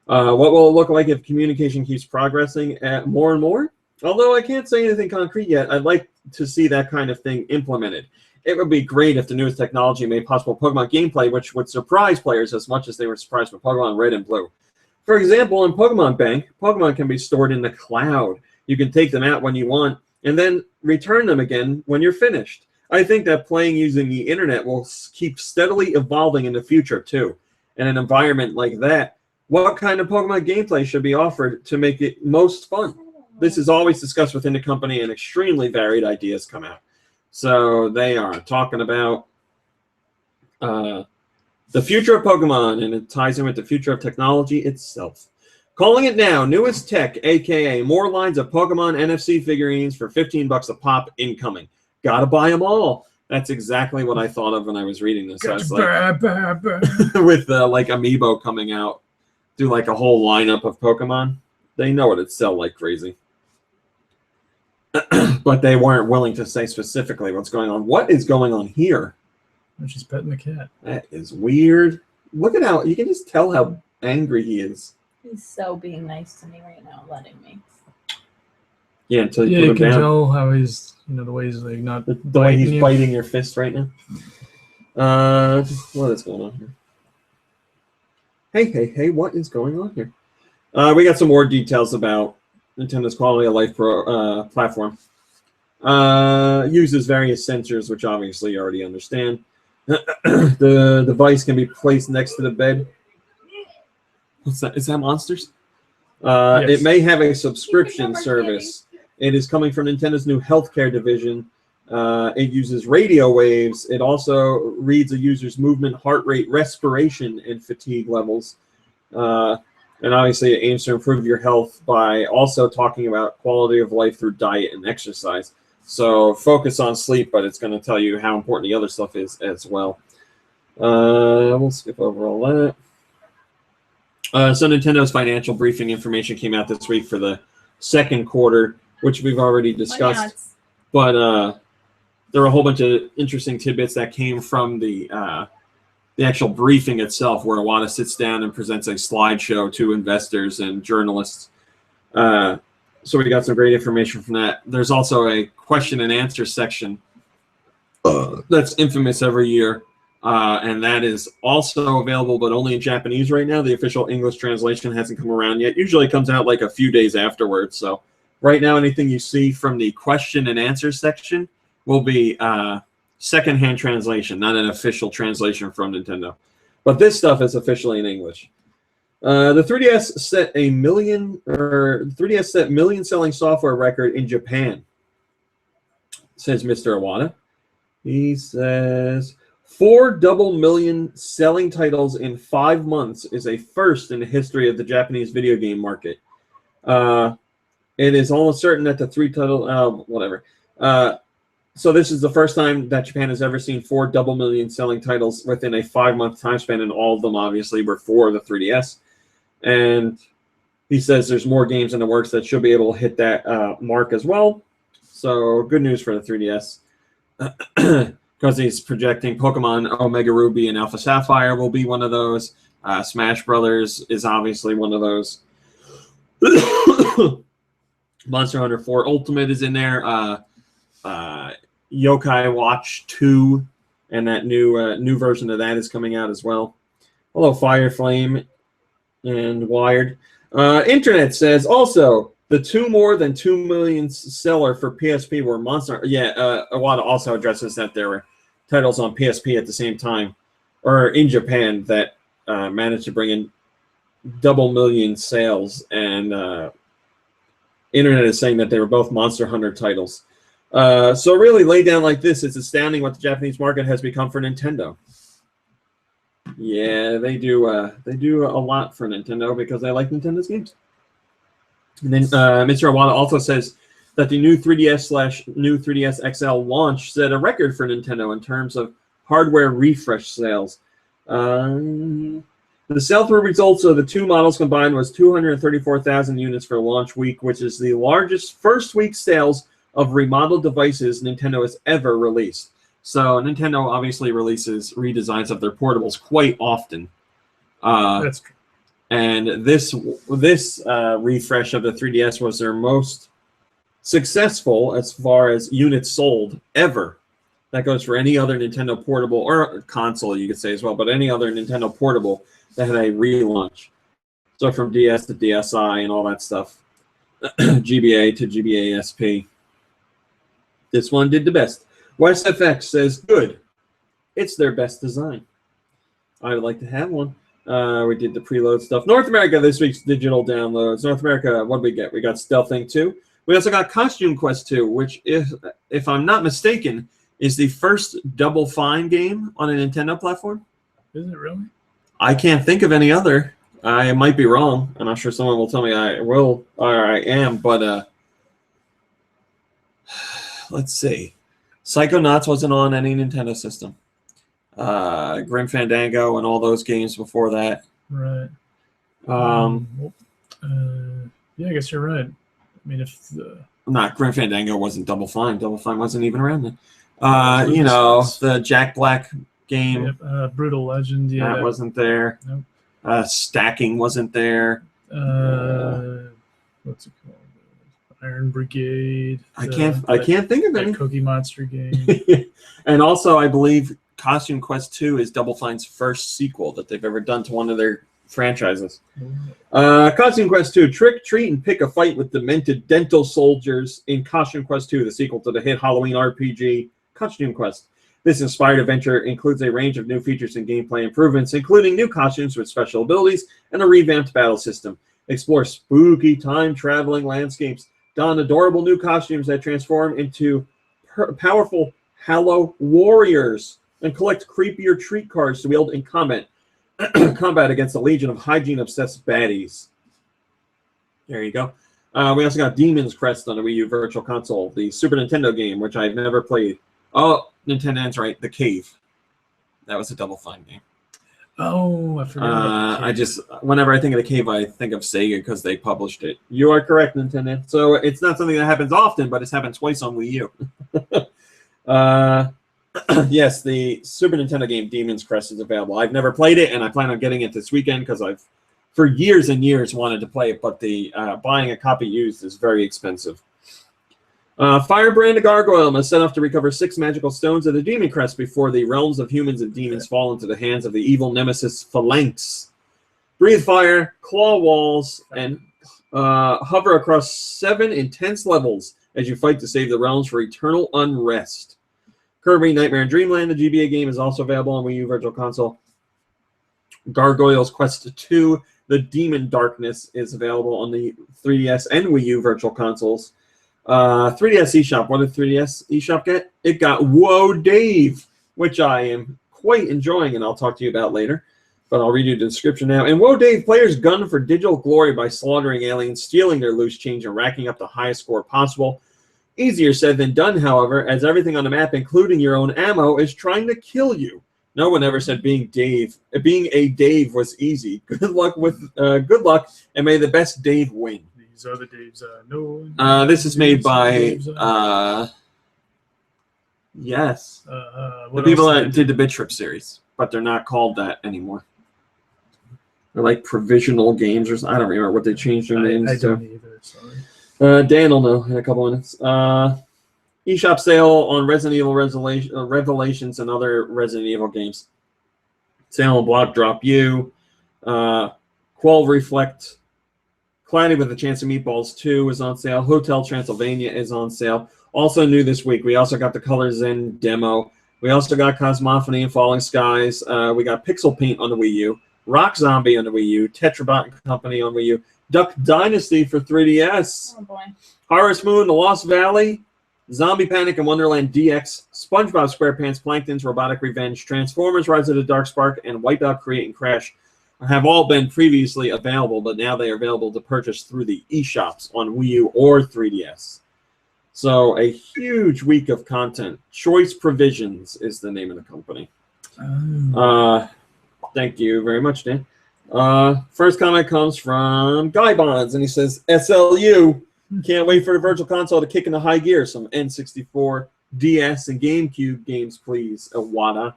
What will it look like if communication keeps progressing more and more? Although I can't say anything concrete yet, I'd like to see that kind of thing implemented. It would be great if the newest technology made possible Pokemon gameplay, which would surprise players as much as they were surprised with Pokemon Red and Blue. For example, in Pokemon Bank, Pokemon can be stored in the cloud. You can take them out when you want, and then return them again when you're finished. I think that playing using the internet will keep steadily evolving in the future, too. In an environment like that, what kind of Pokemon gameplay should be offered to make it most fun? This is always discussed within the company, and extremely varied ideas come out. So they are talking about the future of Pokemon, and it ties in with the future of technology itself. Calling it now, newest tech, a.k.a. more lines of Pokemon NFC figurines for $15 a pop incoming. Gotta buy them all. That's exactly what I thought of when I was reading this. I was like, with like Amiibo coming out, do like a whole lineup of Pokemon. They know it'd sell like crazy. But they weren't willing to say specifically what's going on. What is going on here? She's petting the cat. That is weird. Look at how you can just tell how angry he is. He's so being nice to me right now, letting me. Yeah, until you Yeah, put you him can down. tell how he's, the way he's like not The way he's you. biting your fist right now. What is going on here? Hey, what is going on here? We got some more details about Nintendo's Quality of Life platform. Uses various sensors, which obviously you already understand. The device can be placed next to the bed. What's that? Is that monsters? Yes. It may have a subscription service. It is coming from Nintendo's new healthcare division. It uses radio waves. It also reads a user's movement, heart rate, respiration, and fatigue levels. And obviously, it aims to improve your health by also talking about quality of life through diet and exercise. So focus on sleep, but it's going to tell you how important the other stuff is as well. We'll skip over all that. So Nintendo's financial briefing information came out this week for the second quarter, which we've already discussed. But there were a whole bunch of interesting tidbits that came from the actual briefing itself, where Iwata sits down and presents a slideshow to investors and journalists. So we got some great information from that. There's also a question and answer section that's infamous every year. And that is also available, but only in Japanese right now. The official English translation hasn't come around yet. Usually it comes out like a few days afterwards. So right now, anything you see from the question and answer section will be secondhand translation, not an official translation from Nintendo. But this stuff is officially in English. The 3DS set million-selling software record in Japan, says Mr. Iwata. He says 4 double million selling titles in 5 months is a first in the history of the Japanese video game market. It is almost certain that the 3 title, so this is the first time that Japan has ever seen 4 double million selling titles within a 5-month time span, and all of them obviously were for the 3DS. And he says there's more games in the works that should be able to hit that mark as well. So good news for the 3DS. Because he's projecting Pokemon Omega Ruby and Alpha Sapphire will be one of those. Smash Brothers is obviously one of those. Monster Hunter 4 Ultimate is in there. Yokai Watch 2 and that new version of that is coming out as well. Hello, Fire Flame and Wired. Internet says also the 2 more than 2 million seller for PSP were Monster. Yeah, Iwata also addresses that there were titles on PSP at the same time, or in Japan, that managed to bring in double million sales, and Internet is saying that they were both Monster Hunter titles. So really, laid down like this, it's astounding what the Japanese market has become for Nintendo. Yeah, they do a lot for Nintendo because they like Nintendo's games. And then Mr. Iwata also says that the new 3DS/new 3DS XL launch set a record for Nintendo in terms of hardware refresh sales. The sell-through results of the 2 models combined was 234,000 units for launch week, which is the largest first-week sales of remodeled devices Nintendo has ever released. So Nintendo obviously releases redesigns of their portables quite often. That's true. And this refresh of the 3DS was their most successful as far as units sold ever. That goes for any other Nintendo portable or console, you could say as well, but any other Nintendo portable that had a relaunch. So from DS to DSi and all that stuff, GBA to GBA SP. This one did the best. WestFX says, good. It's their best design. I would like to have one. We did the preload stuff. North America, this week's digital downloads. North America, what did we get? We got Stealth Inc. 2. We also got Costume Quest 2, which, if I'm not mistaken, is the first Double Fine game on a Nintendo platform. Is it really? I can't think of any other. I might be wrong, and I'm sure someone will tell me I will or I am, but let's see. Psychonauts wasn't on any Nintendo system. Grim Fandango and all those games before that. Right. Yeah, I guess you're right. I mean, if not Grim Fandango wasn't Double Fine. Double Fine wasn't even around then. The Jack Black game. Yep. Brutal Legend. Yeah, that wasn't there. Nope. Stacking wasn't there. What's it called? Iron Brigade. I can't think of any. Cookie Monster game. And also, I believe Costume Quest 2 is Double Fine's first sequel that they've ever done to one of their franchises. Costume Quest 2, trick, treat, and pick a fight with demented dental soldiers in Costume Quest 2, the sequel to the hit Halloween RPG Costume Quest. This inspired adventure includes a range of new features and gameplay improvements, including new costumes with special abilities and a revamped battle system. Explore spooky time-traveling landscapes, don adorable new costumes that transform into powerful Hallow warriors, and collect creepier treat cards to wield in combat against a legion of hygiene-obsessed baddies. There you go. We also got Demon's Crest on the Wii U Virtual Console, the Super Nintendo game, which I've never played. Oh, Nintendo's right, The Cave. That was a Double Fine game. Oh, I forgot. Whenever I think of The Cave, I think of Sega because they published it. You are correct, Nintendo. So it's not something that happens often, but it's happened twice on Wii U. Yes, the Super Nintendo game Demon's Crest is available. I've never played it, and I plan on getting it this weekend because I've, for years and years, wanted to play it, but the buying a copy used is very expensive. Firebrand the Gargoyle must set off to recover 6 magical stones of the Demon Crest before the realms of humans and demons fall into the hands of the evil nemesis Phalanx. Breathe fire, claw walls, and hover across 7 intense levels as you fight to save the realms for eternal unrest. Kirby Nightmare and Dreamland, the GBA game, is also available on Wii U Virtual Console. Gargoyle's Quest 2, The Demon Darkness, is available on the 3DS and Wii U Virtual Consoles. 3DS eShop. What did 3DS eShop get? It got Whoa Dave, which I am quite enjoying, and I'll talk to you about later. But I'll read you the description now. In Whoa Dave, players gun for digital glory by slaughtering aliens, stealing their loose change, and racking up the highest score possible. Easier said than done, however, as everything on the map, including your own ammo, is trying to kill you. No one ever said being a Dave was easy. Good luck, and may the best Dave win. These are the Daves I know. This is made by the people that did the Bit Trip series, but they're not called that anymore. They're like Provisional Games, or I don't remember what they changed their names to. I don't either. Sorry. Dan will know in a couple minutes. eShop sale on Resident Evil Revelations and other Resident Evil games. Sale on Block Drop U. Qual Reflect. Cloudy with a Chance of Meatballs 2 is on sale. Hotel Transylvania is on sale. Also new this week, we also got the Colors In demo. We also got Cosmophony and Falling Skies. We got Pixel Paint on the Wii U. Rock Zombie on the Wii U. Tetrabot Company on Wii U. Duck Dynasty for 3DS. Oh boy. Harvest Moon, The Lost Valley, Zombie Panic and Wonderland DX, SpongeBob SquarePants, Plankton's Robotic Revenge, Transformers Rise of the Dark Spark, and Wipeout Create and Crash have all been previously available, but now they are available to purchase through the eShops on Wii U or 3DS. So a huge week of content. Choice Provisions is the name of the company. Thank you very much, Dan. First comment comes from Guy Bonds, and he says, SLU, can't wait for the Virtual Console to kick into high gear. Some N64, DS, and GameCube games, please, Iwata.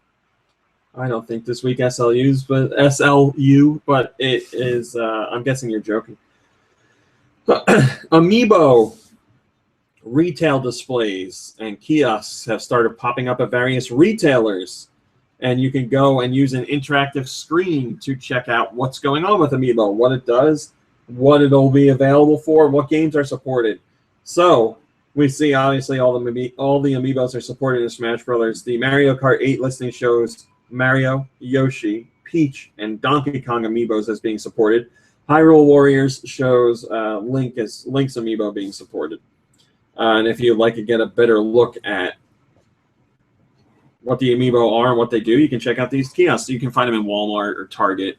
I don't think this week SLU, but it is. I'm guessing you're joking. Amiibo retail displays and kiosks have started popping up at various retailers, and you can go and use an interactive screen to check out what's going on with Amiibo, what it does, what it'll be available for, what games are supported. So we see obviously all the Amiibos are supported in Smash Brothers. The Mario Kart 8 listing shows Mario, Yoshi, Peach, and Donkey Kong Amiibos as being supported. Hyrule Warriors shows Link's Amiibo being supported. And if you'd like to get a better look at what the Amiibo are and what they do, you can check out these kiosks. You can find them in Walmart or Target,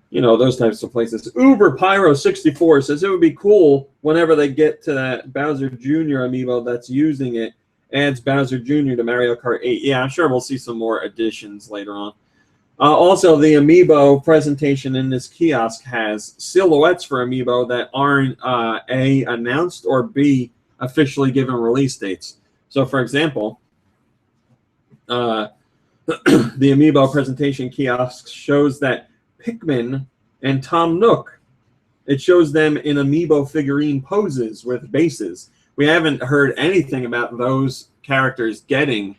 you know, those types of places. Uber Pyro 64 says it would be cool whenever they get to that Bowser Jr. Amiibo that's using it, adds Bowser Jr. to Mario Kart 8. Yeah, I'm sure we'll see some more additions later on. Also, the Amiibo presentation in this kiosk has silhouettes for Amiibo that aren't A, announced, or B, officially given release dates. So, for example, the Amiibo presentation kiosk shows that Pikmin and Tom Nook, it shows them in Amiibo figurine poses with bases. We haven't heard anything about those characters getting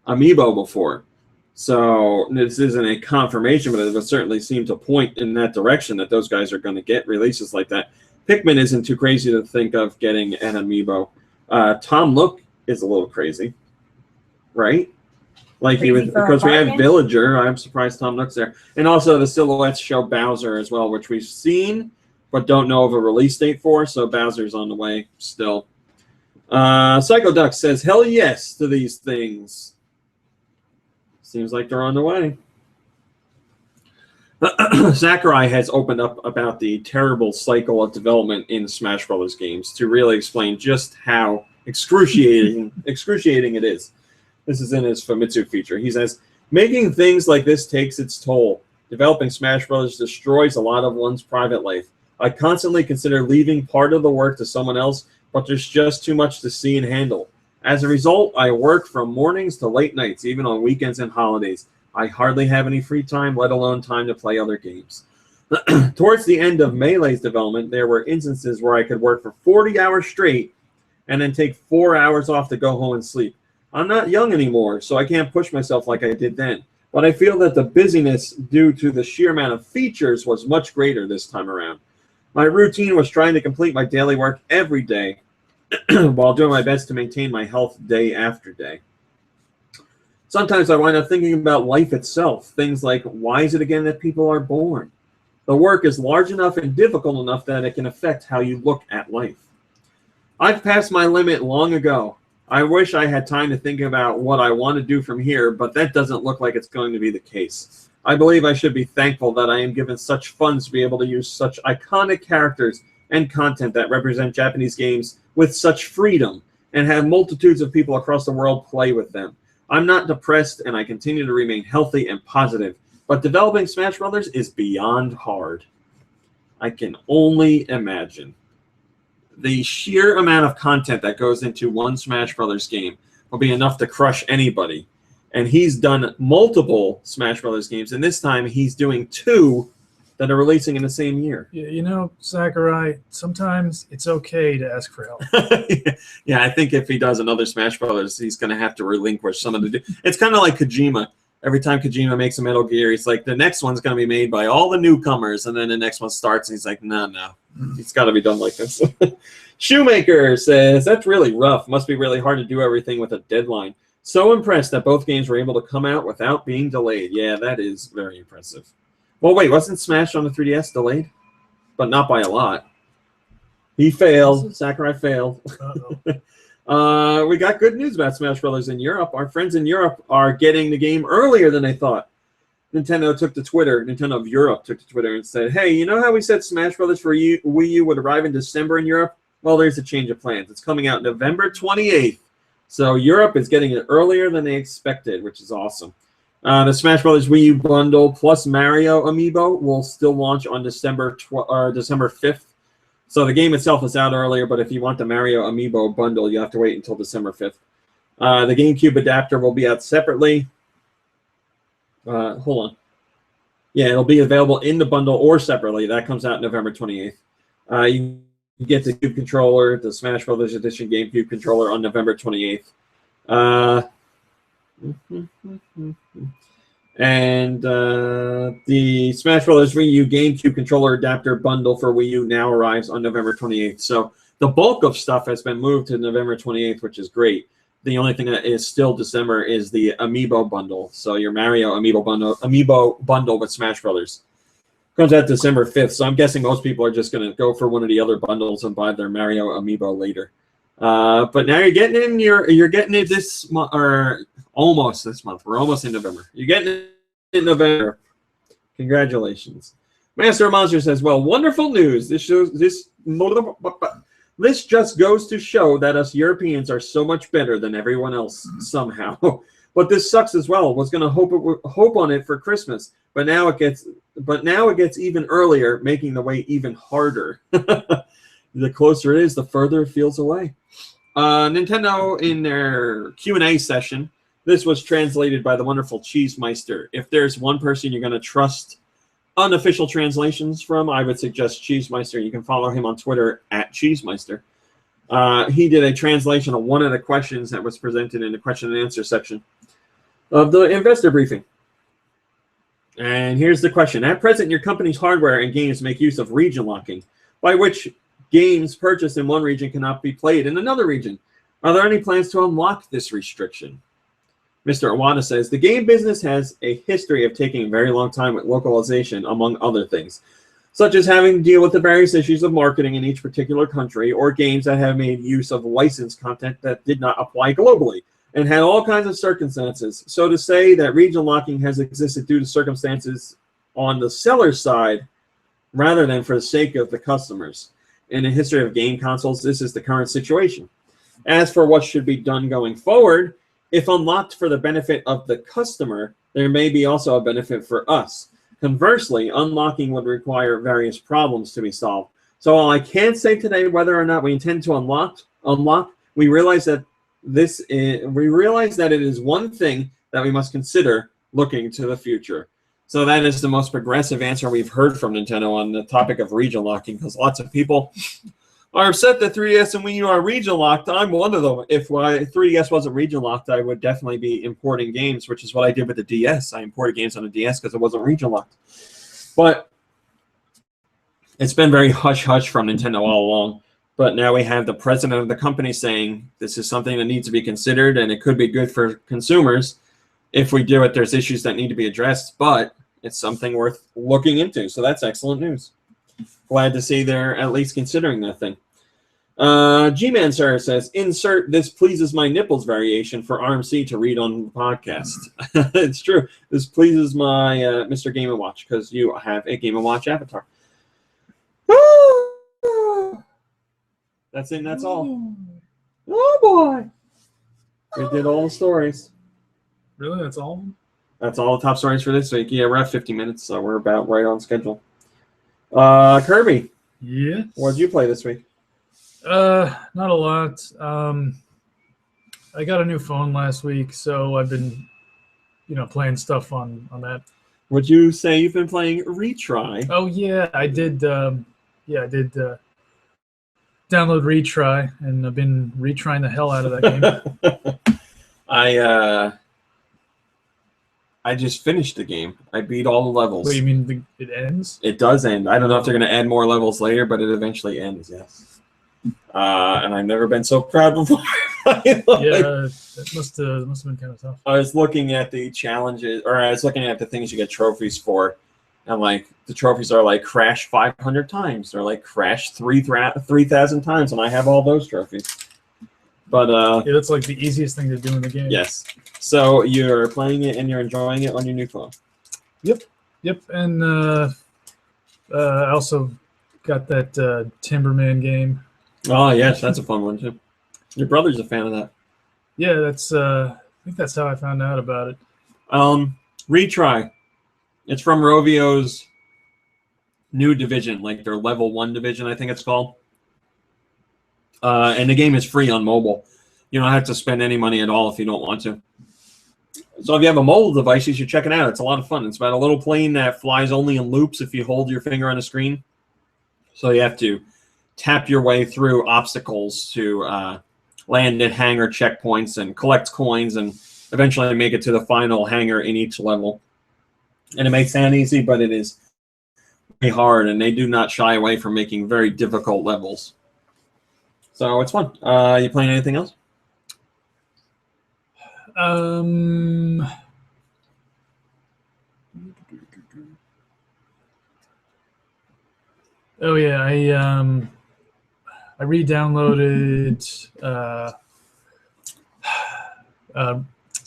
Amiibo before. So this isn't a confirmation, but it would certainly seem to point in that direction that those guys are going to get releases like that. Pikmin isn't too crazy to think of getting an Amiibo. Tom Nook is a little crazy, right? Like he would, because we have Villager. I'm surprised Tom Nook's there. And also the silhouettes show Bowser as well, which we've seen, but don't know of a release date for. So Bowser's on the way still. Psycho Duck says, hell yes to these things. Seems like they're on the way. Sakurai has opened up about the terrible cycle of development in Smash Brothers games to really explain just how excruciating it is. This is in his Famitsu feature. He says, making things like this takes its toll. Developing Smash Brothers destroys a lot of one's private life. I constantly consider leaving part of the work to someone else, but there's just too much to see and handle. As a result, I work from mornings to late nights, even on weekends and holidays. I hardly have any free time, let alone time to play other games. Towards the end of Melee's development, there were instances where I could work for 40 hours straight and then take 4 hours off to go home and sleep. I'm not young anymore, so I can't push myself like I did then. But I feel that the busyness due to the sheer amount of features was much greater this time around. My routine was trying to complete my daily work every day while doing my best to maintain my health day after day. Sometimes I wind up thinking about life itself. Things like, why is it again that people are born? The work is large enough and difficult enough that it can affect how you look at life. I've passed my limit long ago. I wish I had time to think about what I want to do from here, but that doesn't look like it's going to be the case. I believe I should be thankful that I am given such funds to be able to use such iconic characters and content that represent Japanese games with such freedom and have multitudes of people across the world play with them. I'm not depressed and I continue to remain healthy and positive, but developing Smash Brothers is beyond hard. I can only imagine. The sheer amount of content that goes into one Smash Brothers game will be enough to crush anybody. And he's done multiple Smash Brothers games, and this time he's doing 2 that are releasing in the same year. Yeah, you know, Sakurai, sometimes it's okay to ask for help. Yeah, I think if he does another Smash Brothers, he's going to have to relinquish some of the... It's kind of like Kojima. Every time Kojima makes a Metal Gear, he's like, the next one's going to be made by all the newcomers, and then the next one starts, and he's like, no. It's got to be done like this. Shoemaker says, that's really rough. Must be really hard to do everything with a deadline. So impressed that both games were able to come out without being delayed. Yeah, that is very impressive. Well, wait, wasn't Smash on the 3DS delayed? But not by a lot. He failed. Sakurai failed. We got good news about Smash Brothers in Europe. Our friends in Europe are getting the game earlier than they thought. Nintendo of Europe took to Twitter and said, hey, you know how we said Smash Brothers for Wii U would arrive in December in Europe? Well, there's a change of plans. It's coming out November 28th. So Europe is getting it earlier than they expected, which is awesome. The Smash Brothers Wii U bundle plus Mario Amiibo will still launch on December 5th. So the game itself is out earlier, but if you want the Mario Amiibo bundle, you have to wait until December 5th. The GameCube adapter will be out separately. Hold on. Yeah, it'll be available in the bundle or separately. That comes out November 28th. You get the Cube controller, the Smash Brothers Edition GameCube controller on November 28th. And the Smash Brothers Wii U GameCube controller adapter bundle for Wii U now arrives on November 28th. So the bulk of stuff has been moved to November 28th, which is great. The only thing that is still December is the Amiibo bundle. So your Mario Amiibo bundle with Smash Brothers comes out December 5th. So I'm guessing most people are just going to go for one of the other bundles and buy their Mario Amiibo later. But now you're getting it this month, or almost this month. We're almost in November. You're getting it in November. Congratulations. Master of Monsters says, well, wonderful news. This just goes to show that us Europeans are so much better than everyone else somehow. But this sucks as well. Was going to hope on it for Christmas, but now it gets even earlier, making the wait even harder. The closer it is, the further it feels away. Nintendo, in their Q&A session, this was translated by the wonderful Cheesemeister. If there's one person you're going to trust unofficial translations from, I would suggest Cheesemeister. You can follow him on Twitter at Cheesemeister. He did a translation of one of the questions that was presented in the question and answer section of the investor briefing. And here's the question. At present, your company's hardware and games make use of region locking, by which games purchased in one region cannot be played in another region. Are there any plans to unlock this restriction? Mr. Iwata says, the game business has a history of taking a very long time with localization, among other things, such as having to deal with the various issues of marketing in each particular country, or games that have made use of licensed content that did not apply globally, and had all kinds of circumstances. So to say that region locking has existed due to circumstances on the seller's side, rather than for the sake of the customers. In the history of game consoles, this is the current situation. As for what should be done going forward, if unlocked for the benefit of the customer, there may be also a benefit for us. Conversely, unlocking would require various problems to be solved. So while I can't say today whether or not we intend to unlock, we realize that it is one thing that we must consider looking to the future. So that is the most progressive answer we've heard from Nintendo on the topic of region locking, because lots of people are upset that 3DS and Wii U are region locked. I'm one of them. If 3DS wasn't region locked, I would definitely be importing games, which is what I did with the DS. I imported games on the DS because it wasn't region locked. But it's been very hush-hush from Nintendo all along. But now we have the president of the company saying this is something that needs to be considered, and it could be good for consumers. If we do it, there's issues that need to be addressed, but it's something worth looking into. So that's excellent news. Glad to see they're at least considering that thing. G-Man Sir says, insert this pleases my nipples variation for RMC to read on the podcast. It's true. This pleases my Mr. Game & Watch, because you have a Game & Watch avatar. That's it. That's all. Oh, boy. We did all the stories. Really? That's all? That's all the top stories for this week. Yeah, we're at 50 minutes, so we're about right on schedule. Kirby. Yes. What did you play this week? Not a lot. I got a new phone last week, so I've been, playing stuff on that. Would you say you've been playing Retry? Oh yeah, I did. I did download Retry, and I've been retrying the hell out of that game. I just finished the game. I beat all the levels. Wait, you mean it ends? It does end. I don't know if they're going to add more levels later, but it eventually ends, yes. And I've never been so proud before. Yeah, it must have been kind of tough. I was looking at the challenges, or I was looking at the things you get trophies for, and the trophies are crash 500 times, or crash 3,000 times, and I have all those trophies. But yeah, that's the easiest thing to do in the game. Yes. So you're playing it and you're enjoying it on your new phone. Yep. And I also got that Timberman game. Oh yes, that's a fun one too. Your brother's a fan of that. Yeah, that's. I think that's how I found out about it. Retry. It's from Rovio's new division, their level 1 division, I think it's called. And the game is free on mobile. You don't have to spend any money at all if you don't want to. So if you have a mobile device, you should check it out. It's a lot of fun. It's about a little plane that flies only in loops if you hold your finger on the screen. So you have to tap your way through obstacles to land at hangar checkpoints and collect coins and eventually make it to the final hangar in each level. And it may sound easy, but it is very hard, and they do not shy away from making very difficult levels. So it's fun. You playing anything else? Oh yeah, I re-downloaded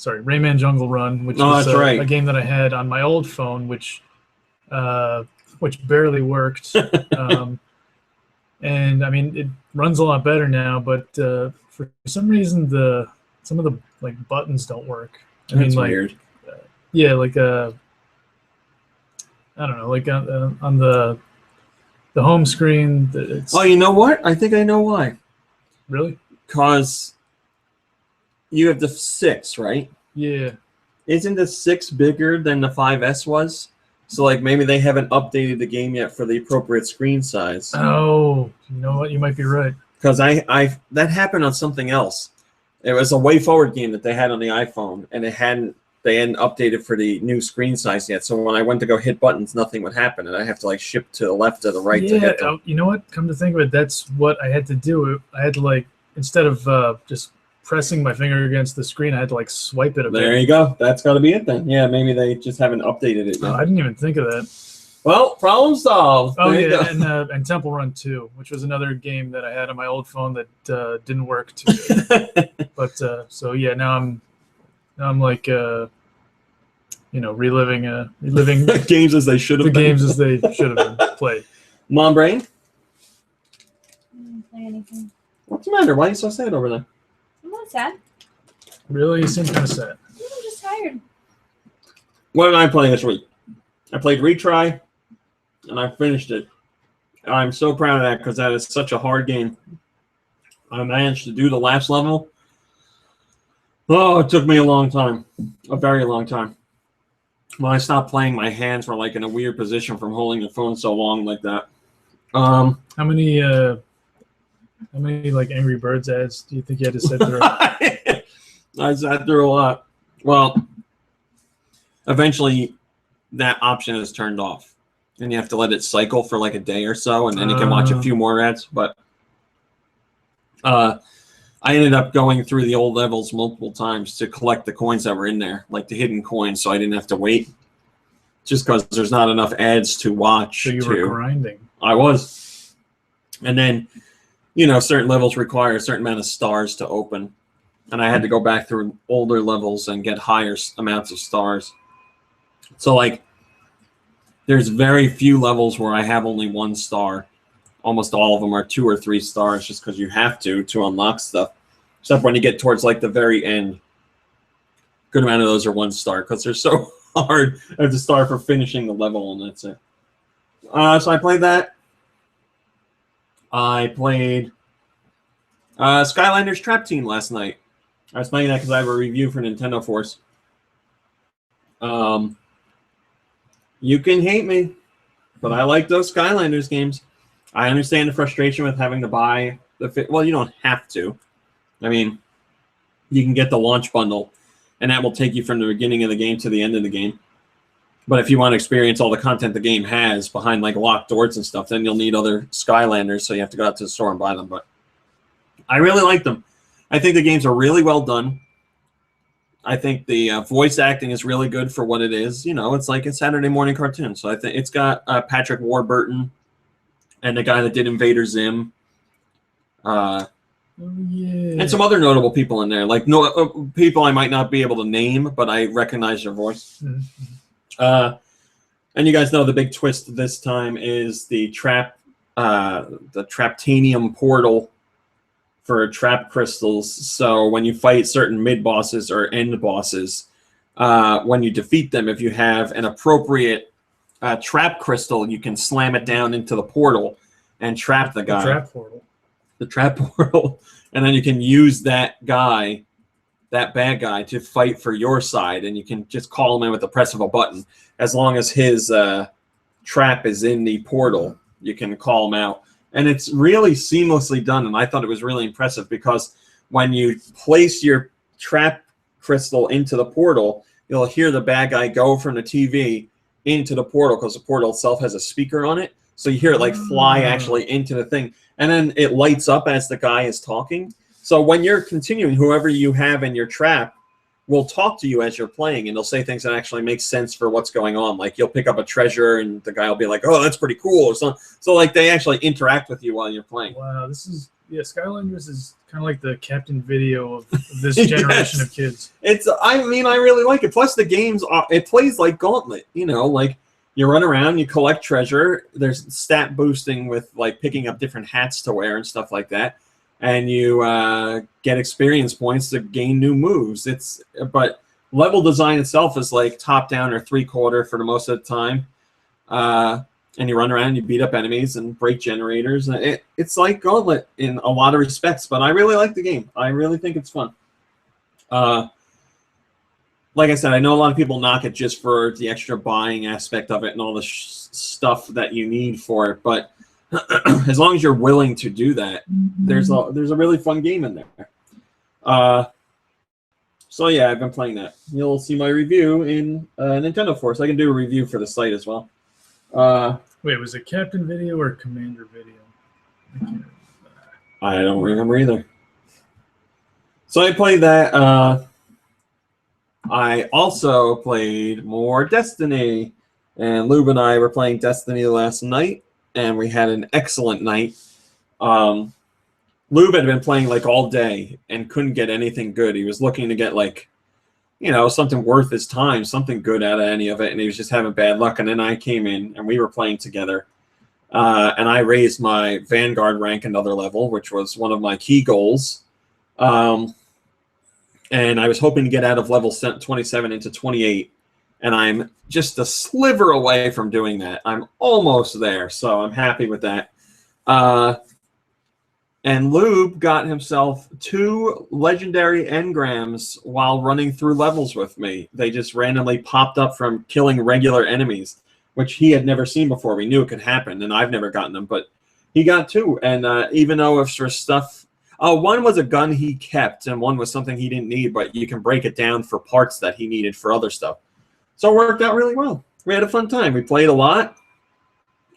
Rayman Jungle Run, which was a game that I had on my old phone, which barely worked. And I mean, it runs a lot better now, but for some reason some of the like buttons don't work. That's weird. Yeah, like I don't know, like on the home screen. Oh, you know what? I think I know why. Really? Because you have the 6, right? Yeah. Isn't the 6 bigger than the 5S was? So, like, maybe they haven't updated the game yet for the appropriate screen size. Oh, you know what? You might be right. Because that happened on something else. It was a Way Forward game that they had on the iPhone, and they hadn't updated for the new screen size yet. So when I went to go hit buttons, nothing would happen, and I have to like shift to the left or the right to hit them. You know what? Come to think of it, that's what I had to do. I had to like, instead of just pressing my finger against the screen, I had to like swipe it a bit. There you go. That's got to be it then. Yeah, maybe they just haven't updated it yet. Oh, I didn't even think of that. Well, problem solved. Oh yeah, and Temple Run 2, which was another game that I had on my old phone that didn't work too good. But so yeah, now I'm like reliving games as they should have been. Games as they should have been played. Mom Brain? I didn't play anything. What's the matter? Why are you so sad over there? I'm not sad. Really? You seem kind of sad. I'm just tired. What did I play this week? I played Retry, and I finished it. I'm so proud of that because that is such a hard game. I managed to do the last level. Oh, it took me a long time. A very long time. When I stopped playing, my hands were like in a weird position from holding the phone so long like that. How many like Angry Birds ads do you think you had to sit through? I sat through a lot. Well, eventually that option is turned off, and you have to let it cycle for like a day or so, and then you can watch a few more ads. But I ended up going through the old levels multiple times to collect the coins that were in there, like the hidden coins, so I didn't have to wait. Just because there's not enough ads to watch. So you were grinding. I was. And then, certain levels require a certain amount of stars to open. And I had to go back through older levels and get higher amounts of stars. So, like, there's very few levels where I have only 1 star. Almost all of them are 2 or 3 stars just because you have to unlock stuff. Except when you get towards, like, the very end. Good amount of those are 1 star because they're so hard. I have to star for finishing the level, and that's it. So I played that. I played Skylanders Trap Team last night. I was playing that because I have a review for Nintendo Force. You can hate me, but I like those Skylanders games. I understand the frustration with having to buy the... Well, you don't have to. I mean, you can get the launch bundle, and that will take you from the beginning of the game to the end of the game. But if you want to experience all the content the game has behind like locked doors and stuff, then you'll need other Skylanders, so you have to go out to the store and buy them. But I really like them. I think the games are really well done. I think the voice acting is really good for what it is. It's like a Saturday morning cartoon. So I think it's got Patrick Warburton and the guy that did Invader Zim. And some other notable people in there, like people I might not be able to name, but I recognize their voice. Mm-hmm. And you guys know the big twist this time is the Traptanium portal for trap crystals. So when you fight certain mid bosses or end bosses, when you defeat them, if you have an appropriate trap crystal, you can slam it down into the portal and trap the guy. The trap portal. The trap portal. And then you can use that guy that bad guy to fight for your side, and you can just call him in with the press of a button. As long as his trap is in the portal, you can call him out. And it's really seamlessly done, and I thought it was really impressive because when you place your trap crystal into the portal, you'll hear the bad guy go from the TV into the portal because the portal itself has a speaker on it. So you hear it like fly actually into the thing. And then it lights up as the guy is talking. So when you're continuing, whoever you have in your trap will talk to you as you're playing, and they'll say things that actually make sense for what's going on. Like you'll pick up a treasure and the guy will be like, oh, that's pretty cool, or something. So like they actually interact with you while you're playing. Wow, this is, yeah, Skylanders is kind of like the Captain Video of this generation of kids. It's, I mean, I really like it. Plus the games, it plays like Gauntlet, you know, like you run around, you collect treasure. There's stat boosting with like picking up different hats to wear and stuff like that. And you get experience points to gain new moves. But level design itself is like top down or 3/4 for the most of the time. And you run around, you beat up enemies and break generators. And it's like Gauntlet in a lot of respects, but I really like the game. I really think it's fun. Like I said, I know a lot of people knock it just for the extra buying aspect of it and all the stuff that you need for it, but as long as you're willing to do that, there's a really fun game in there. So yeah, I've been playing that. You'll see my review in Nintendo Force. I can do a review for the site as well. Wait, was it Captain Video or Commander Video? I don't remember either. So I played that. I also played more Destiny, and Lube and I were playing Destiny last night. And we had an excellent night. Lube had been playing like all day and couldn't get anything good. He was looking to get like, you know, something worth his time, something good out of any of it, and he was just having bad luck. And then I came in and we were playing together. And I raised my Vanguard rank another level, which was one of my key goals. And I was hoping to get out of level 27 into 28. And I'm just a sliver away from doing that. I'm almost there, so I'm happy with that. And Lube got himself 2 legendary engrams while running through levels with me. They just randomly popped up from killing regular enemies, which he had never seen before. We knew it could happen, and I've never gotten them, but he got 2. And even though it's for stuff... Oh, one was a gun he kept, and one was something he didn't need, but you can break it down for parts that he needed for other stuff. So it worked out really well. We had a fun time. We played a lot.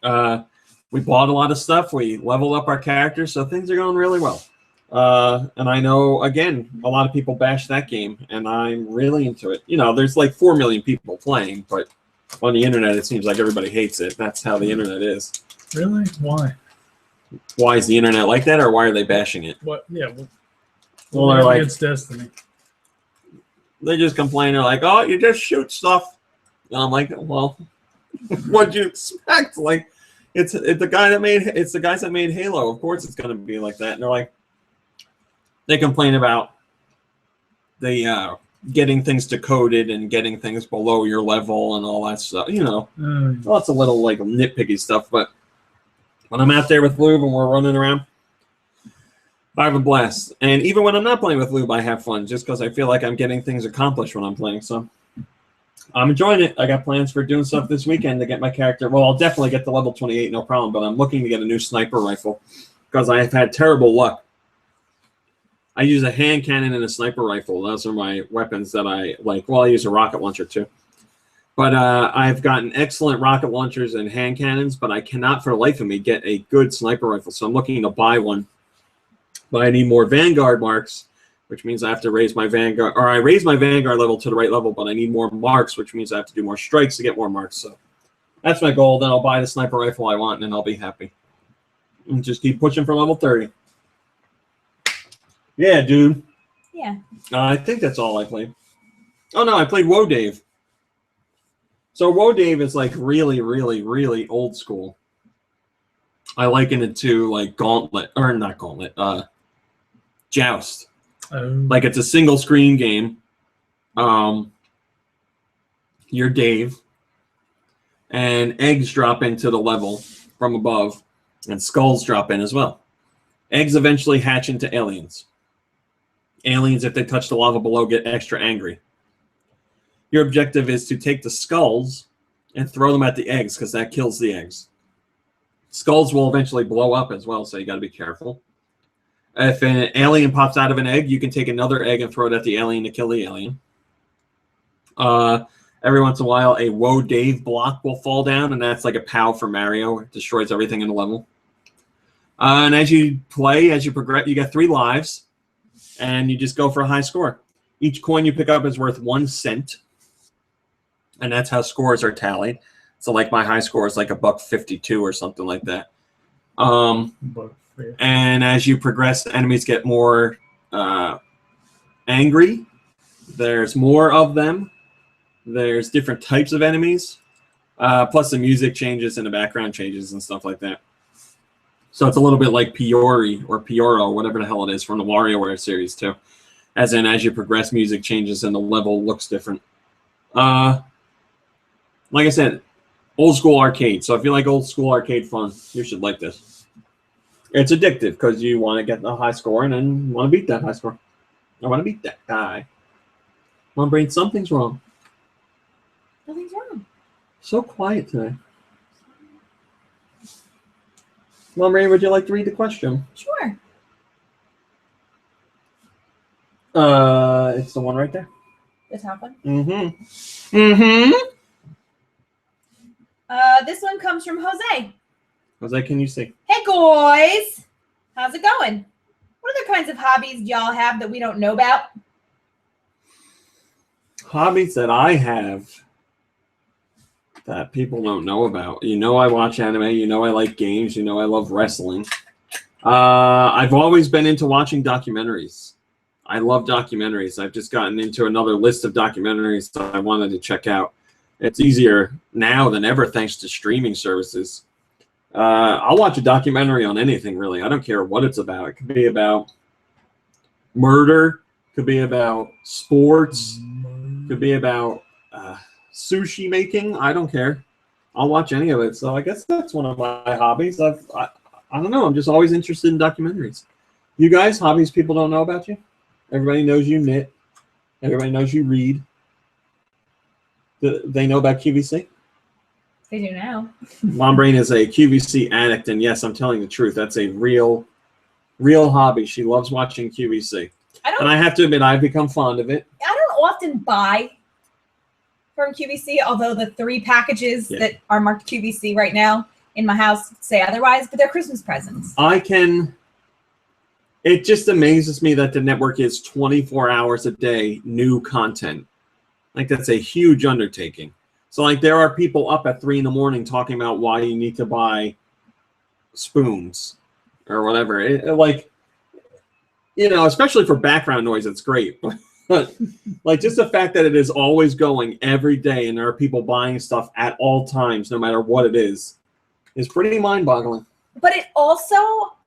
We bought a lot of stuff. We leveled up our characters, so things are going really well. And I know, again, a lot of people bash that game, and I'm really into it. You know, there's like 4 million people playing, but on the internet, it seems like everybody hates it. That's how the internet is. Really? Why? Why is the internet like that, or why are they bashing it? What? Yeah. Well, they're like, it's Destiny. They just complain. They're like, "Oh, you just shoot stuff," and I'm like, "Well, what'd you expect? Like, it's the guys that made Halo. Of course, it's going to be like that." And they're like, they complain about the getting things decoded and getting things below your level and all that stuff. You know, lots of little like nitpicky stuff. But when I'm out there with Lube and we're running around, I have a blast. And even when I'm not playing with Lube, I have fun just because I feel like I'm getting things accomplished when I'm playing. So I'm enjoying it. I got plans for doing stuff this weekend to get my character. Well, I'll definitely get to level 28, no problem. But I'm looking to get a new sniper rifle because I have had terrible luck. I use a hand cannon and a sniper rifle. Those are my weapons that I like. Well, I use a rocket launcher too. But I've gotten excellent rocket launchers and hand cannons, but I cannot for the life of me get a good sniper rifle. So I'm looking to buy one. But I need more Vanguard marks, which means I have to raise my Vanguard, or I raise my Vanguard level to the right level, but I need more marks, which means I have to do more strikes to get more marks. So that's my goal. Then I'll buy the sniper rifle I want, and then I'll be happy. And just keep pushing for level 30. Yeah, dude. Yeah. I think that's all I played. Oh, no, I played Woe Dave. So Woe Dave is like really, really, really old school. I liken it to like Gauntlet, or not Gauntlet, Joust. Like it's a single screen game. You're Dave, and eggs drop into the level from above, and skulls drop in as well. Eggs eventually hatch into aliens. aliens, if they touch the lava below, get extra angry. Your objective is to take the skulls and throw them at the eggs, because that kills the eggs. Skulls will eventually blow up as well, so you got to be careful. If an alien pops out of an egg, you can take another egg and throw it at the alien to kill the alien. Every once in a while, a Whoa Dave block will fall down, and that's like a POW for Mario. It destroys everything in the level. And as you play, as you progress, you get 3 lives, and you just go for a high score. Each coin you pick up is worth 1 cent, and that's how scores are tallied. So, like, my high score is like $1.52 or something like that. And as you progress, enemies get more angry. There's more of them. There's different types of enemies. Plus the music changes and the background changes and stuff like that. So it's a little bit like Piori or Pioro, whatever the hell it is, from the WarioWare series too. As in, as you progress, music changes and the level looks different. Like I said, old school arcade. So if you like old school arcade fun, you should like this. It's addictive because you want to get the high score and then you want to beat that high score. I want to beat that guy. My brain, something's wrong. Nothing's wrong. So quiet today. Mom, Ray, would you like to read the question? Sure. It's the one right there. The top one? Mm-hmm. Mm-hmm. This one comes from Jose. Jose, can you see? Hey, guys. How's it going? What other kinds of hobbies do y'all have that we don't know about? Hobbies that I have that people don't know about. You know I watch anime. You know I like games. You know I love wrestling. I've always been into watching documentaries. I love documentaries. I've just gotten into another list of documentaries that I wanted to check out. It's easier now than ever thanks to streaming services. I'll watch a documentary on anything, really. I don't care what it's about. It could be about murder. It could be about sports. It could be about sushi making. I don't care. I'll watch any of it. So I guess that's one of my hobbies. I don't know. I'm just always interested in documentaries. You guys, hobbies people don't know about you? Everybody knows you knit. Everybody knows you read. They know about QVC? They do now. Mom Brain is a QVC addict, and yes, I'm telling the truth. That's a real hobby. She loves watching QVC. And I have to admit, I've become fond of it. I don't often buy from QVC, although the 3 packages that are marked QVC right now in my house say otherwise, but they're Christmas presents. It just amazes me that the network is 24 hours a day, new content. Like, that's a huge undertaking. So, like, there are people up at 3 a.m. talking about why you need to buy spoons or whatever. Especially for background noise, it's great. But, like, just the fact that it is always going every day and there are people buying stuff at all times, no matter what it is pretty mind-boggling. But it also,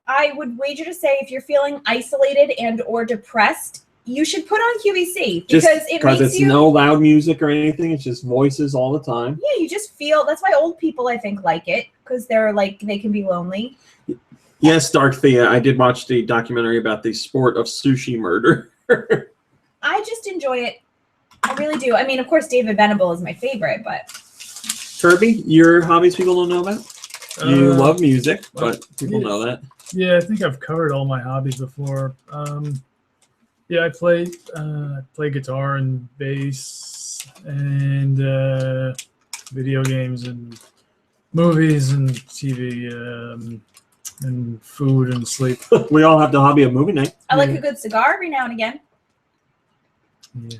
I would wager to say, if you're feeling isolated and or depressed, you should put on QVC because it's no loud music or anything. It's just voices all the time. Yeah, you just feel. That's why old people, I think, like it because they're like they can be lonely. Yes, Dark Thea, I did watch the documentary about the sport of sushi murder. I just enjoy it. I really do. I mean, of course, David Venable is my favorite, but Kirby, your hobbies people don't know about? You love music, but people know that. Yeah, I think I've covered all my hobbies before. Yeah, I play guitar and bass and video games and movies and TV and food and sleep. We all have the hobby of movie night. I like a good cigar every now and again. Yeah,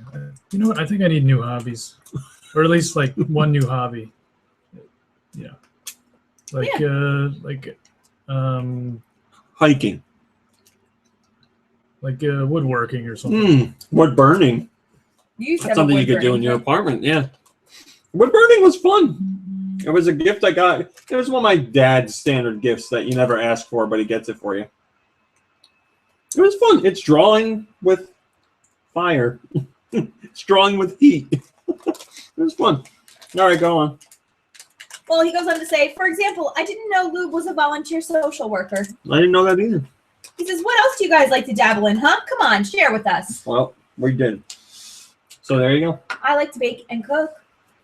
you know what? I think I need new hobbies, or at least like one new hobby. Yeah, hiking. Like woodworking or something. Wood burning. That's something you could do in your apartment. Yeah, wood burning was fun. It was a gift I got. It was one of my dad's standard gifts that you never ask for, but he gets it for you. It was fun. It's drawing with fire. It's drawing with heat. It was fun. All right, go on. Well, he goes on to say, for example, I didn't know Lube was a volunteer social worker. I didn't know that either. He says, what else do you guys like to dabble in, huh? Come on, share with us. Well, we did. So there you go. I like to bake and cook.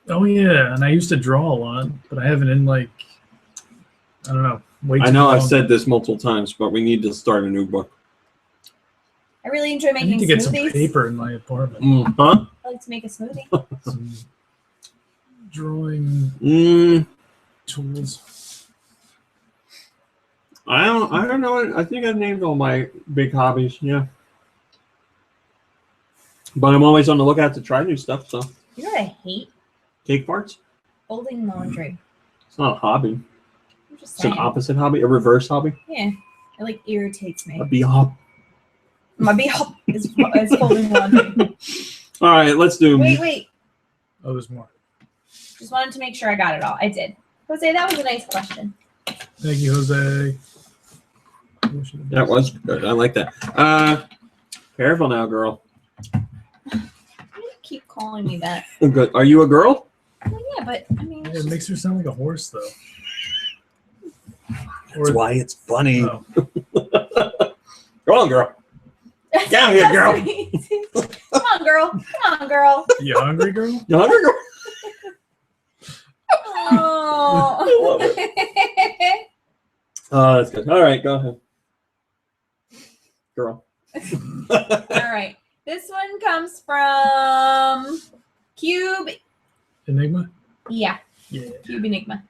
Oh yeah, and I used to draw a lot, but I haven't in like, I don't know. I know I've said this multiple times, but we need to start a new book. I really enjoy I making need to get some smoothies. paper in my apartment. Huh? I like to make a smoothie. Some drawing tools. I don't know. I think I've named all my big hobbies. Yeah. But I'm always on the lookout to try new stuff. So. You know what I hate? Cake farts? Folding laundry. It's not a hobby. I'm just It's saying. an opposite hobby, a reverse hobby. Yeah. It like irritates me. A B-hop. My B-hop is folding laundry. All right, let's do. Wait. Oh, there's more. Just wanted to make sure I got it all. I did. Jose, that was a nice question. Thank you, Jose. That was good. I like that. Careful now, girl. You keep calling me that. Good. Are you a girl? Well, yeah, but I mean. Yeah, it makes her sound like a horse, though. That's why it's funny. Oh. Go on, girl. Down here, girl. Come on, girl. Come on, girl. You hungry, girl? You hungry, girl? Oh. Oh, that's good. All right, go ahead. Girl. All right. This one comes from Cube. Enigma? Yeah. Yeah. Cube Enigma.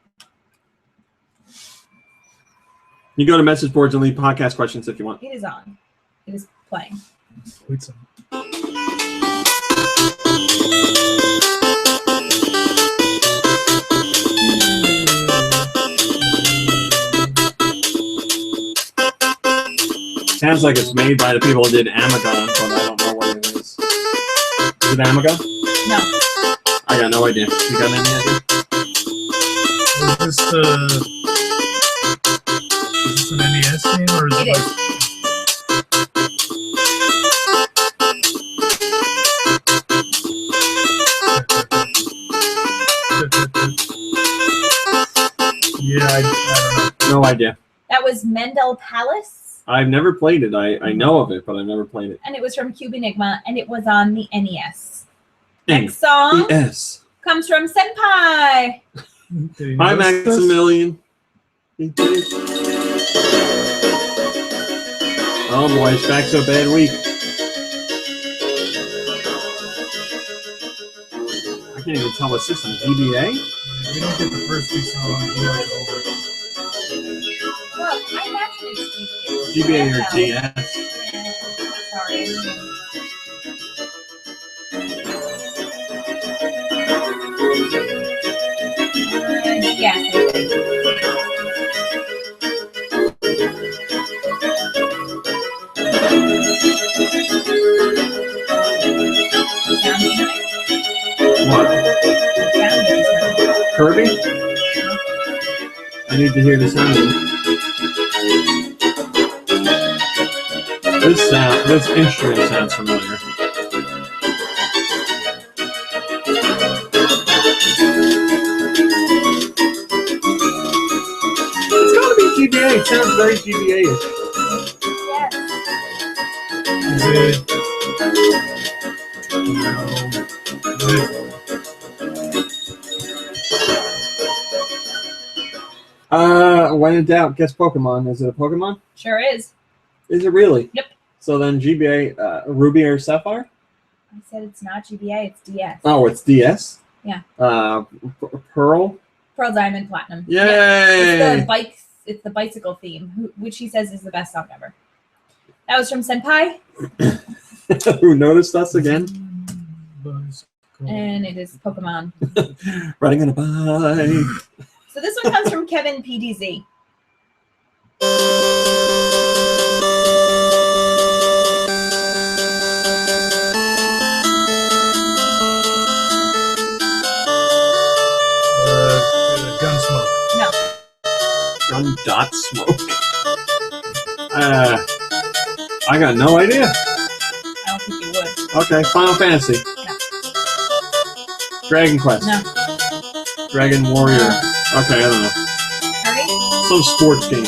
You go to message boards and leave podcast questions if you want. It is on. It is playing. Wait some. Sounds like it's made by the people who did Amiga, but I don't know what it is. Is it Amiga? No. I got no idea. You got any idea? Is this an NES game or is It it is. Yeah, I don't know. No idea. That was Mendel Palace, I've never played it. I know of it, but I've never played it. and it was from Cube Enigma, and it was on the NES. Dang. Next song Yes. comes from Senpai. Did he Hi, notice this? Maximilian. Oh boy, it's back to a bad week. I can't even tell what's this one. GBA? We don't get the first two songs. We watch over. Well, I imagine it's GBA or GS? Sorry. What? Kirby? I need to hear the sound of it. This instrument sounds familiar. It's gotta be GBA. It sounds very GBA-ish. Is it? No. Is it? When in doubt, guess Pokemon. Is it a Pokemon? Sure is. Is it really? Yep. So then GBA, Ruby or Sapphire? I said it's not GBA, it's DS. Oh, it's DS? Yeah. Pearl? Pearl Diamond Platinum. Yay! Yeah. It's the bicycle theme, which he says is the best song ever. That was from Senpai, Who noticed us again? and it is Pokemon. Riding on a bike. So this one comes from Kevin PDZ. Gunsmoke. No. Gun dot smoke. I got no idea. I don't think you would. Okay, Final Fantasy. No. Dragon Quest. No. Dragon Warrior. Okay, I don't know. Hurry? Some sports game.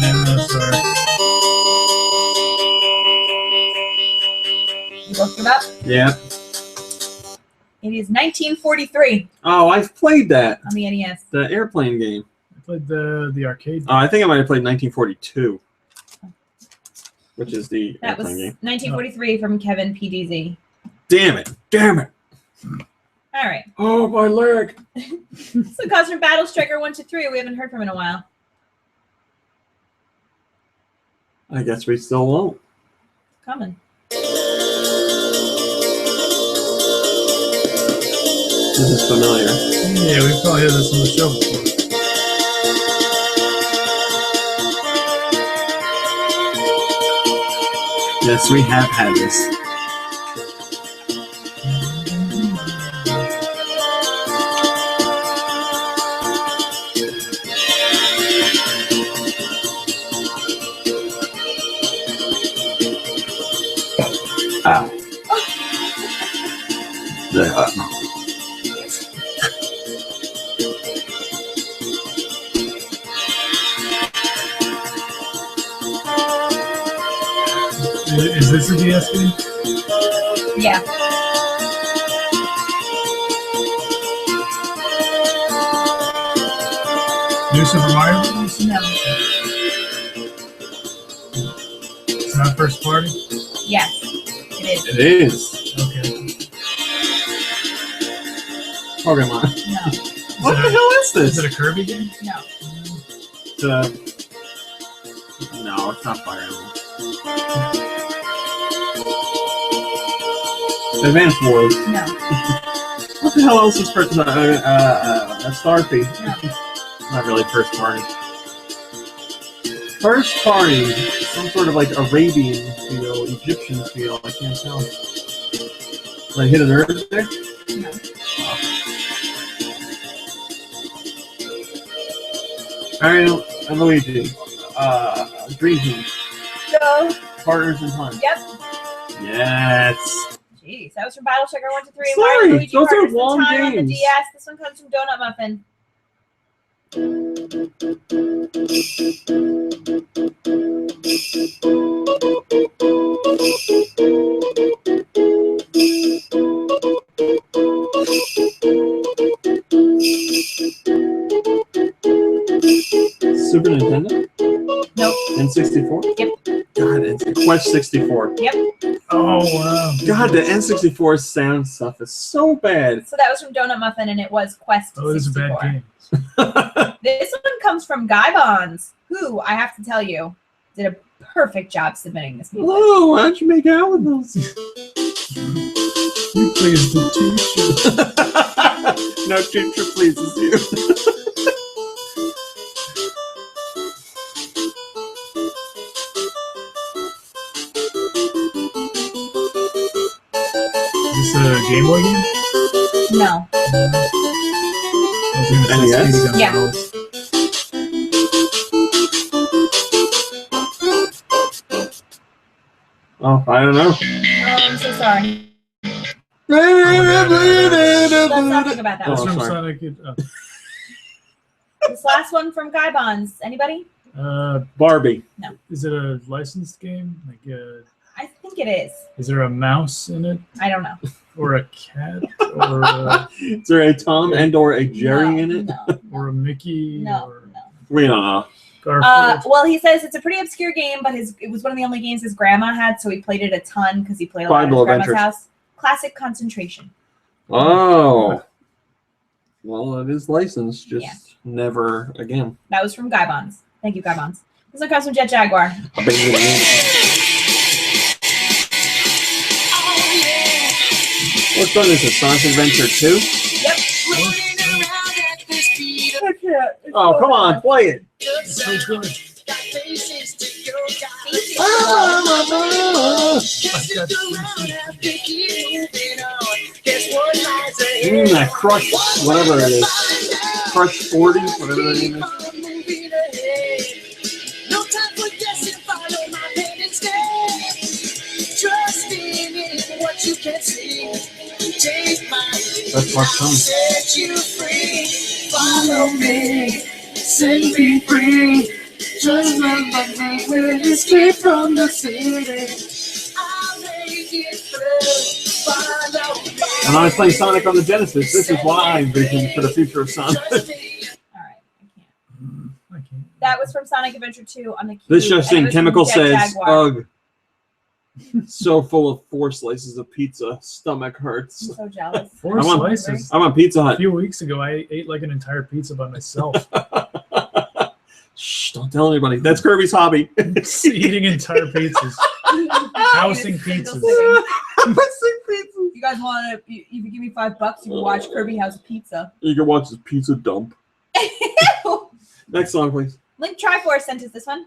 No, sorry. You looked it up? Yeah. It is 1943 Oh, I've played that. on the NES. The airplane game. I played the arcade. I think I might have played 1942, which is the That was airplane game. 1943 from Kevin PDZ. Damn it! Damn it! All right. Oh, my leg! So Cosmic Battle Striker 1 to 3. We haven't heard from in a while. I guess we still won't. Coming. This is familiar. Yeah, we've probably had this on the show before. Yes, we have had this. Ow. Is this a DS game? Yeah. New Super Mario Bros? No. It's not first party? Yes. It is. It is. Okay. Pokemon. No. What the hell is this? Is it a Kirby game? No. No, it's not Fire Emblem. Advanced Wars. No. What the hell else is first? Starfy. No. Not really first party. First party, some sort of like Arabian feel, Egyptian feel. I can't tell. Did I hit a nerve there? No. Alright, Luigi. Dream Team. Go. Partners in Time. Yep. Yes. Jeez, that was from Battle Striker 1 to 3. Sorry, Mario Luigi those are Partners in long Time on the games. DS. This one comes from Donut Muffin. Super Nintendo? Nope. N64? Yep. God, it's Quest 64. Yep. Oh, wow. God, the N64 sound stuff is so bad. So that was from Donut Muffin, and it was Quest 64. Oh, it is a bad game. This one comes from Guy Bonds, who, I have to tell you, did a perfect job submitting this music. Whoa, how'd you make out with those? You please the teacher. No teacher pleases you. Is this a Game Boy game? No. I was gonna say NES? Speedy Gun Yeah. Girls. Oh, I don't know. Oh, I'm so sorry. Let's not think about that Oh, That's one. from sorry. Sonic. This last one from Guy Bonds. Anybody? Barbie. Is it a licensed game? Like, I think it is. is there a mouse in it, I don't know. or a cat, or Is there a Tom and or a Jerry No, in it? No. or a Mickey, No. or No. We don't know. Garfield? Well, he says it's a pretty obscure game, but it was one of the only games his grandma had, so he played it a ton because he played a lot at his Bible grandma's Adventures. house. Classic Concentration. Oh. Well, it is licensed, just Yeah. never again. That was from Guy Bonds. Thank you, Guy Bonds. This one comes from Jet Jaguar. What fun is it? Sonic Adventure 2? Yep. Oh, come on, play it. It's so good. That Crush, whatever it is. Crush 40, whatever the name is. That's what's coming. Follow me, set me free. Just remember me when you escape from the city. I'll make it through. Follow me. And I was playing Sonic on the Genesis. This is why I envisioned for the future of Sonic. All right, I can't. That was from Sonic Adventure 2 on the Cube. This just and it in, was from Chemical Jet says, Jaguar. ugh. So full of 4 slices of pizza. Stomach hurts. I'm so jealous. 4 I'm on- slices. I'm on Pizza A Hut. few weeks ago, I ate like an entire pizza by myself. Shh, don't tell anybody. That's Kirby's hobby. Eating entire pizzas. Housing pizzas. You guys want to? If you give me $5, you can watch Kirby House Pizza. You can watch this pizza dump. Next song, please. Link Triforce sent us this one.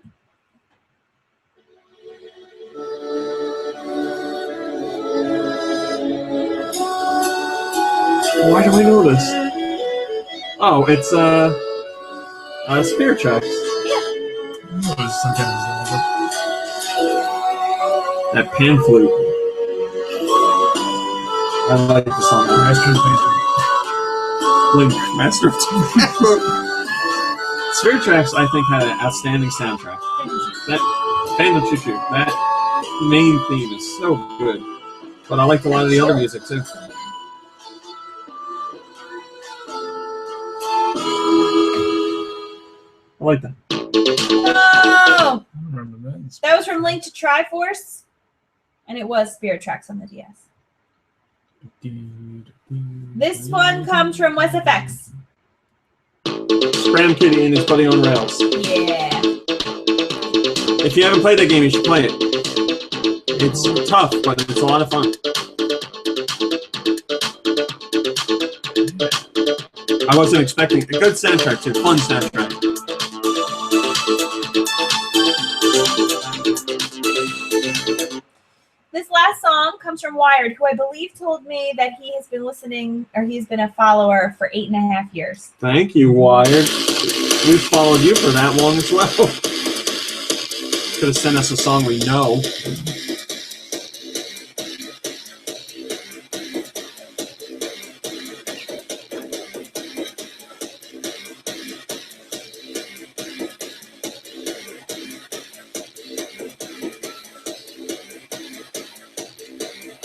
Why do we know this? Oh, it's Spear Tracks. It was some kind of Zelda. That pan flute. I like the song. Master of the Link, Master of Spear Tracks, I think, had an outstanding soundtrack. That Phantom Choo Choo, that main theme is so good. But I liked a lot of the other music too. I like that. No, I don't remember that. that was from Link to Triforce, and it was Spirit Tracks on the DS. This one comes from WestFX. Scram Kitty and his buddy on rails. Yeah. If you haven't played that game, you should play it. It's tough, but it's a lot of fun. I wasn't expecting a good soundtrack too. Fun soundtrack. This last song comes from Wired, who I believe told me that he has been listening, or he's been a follower for 8.5 years. Thank you, Wired. We've followed you for that long as well. Could have sent us a song we know.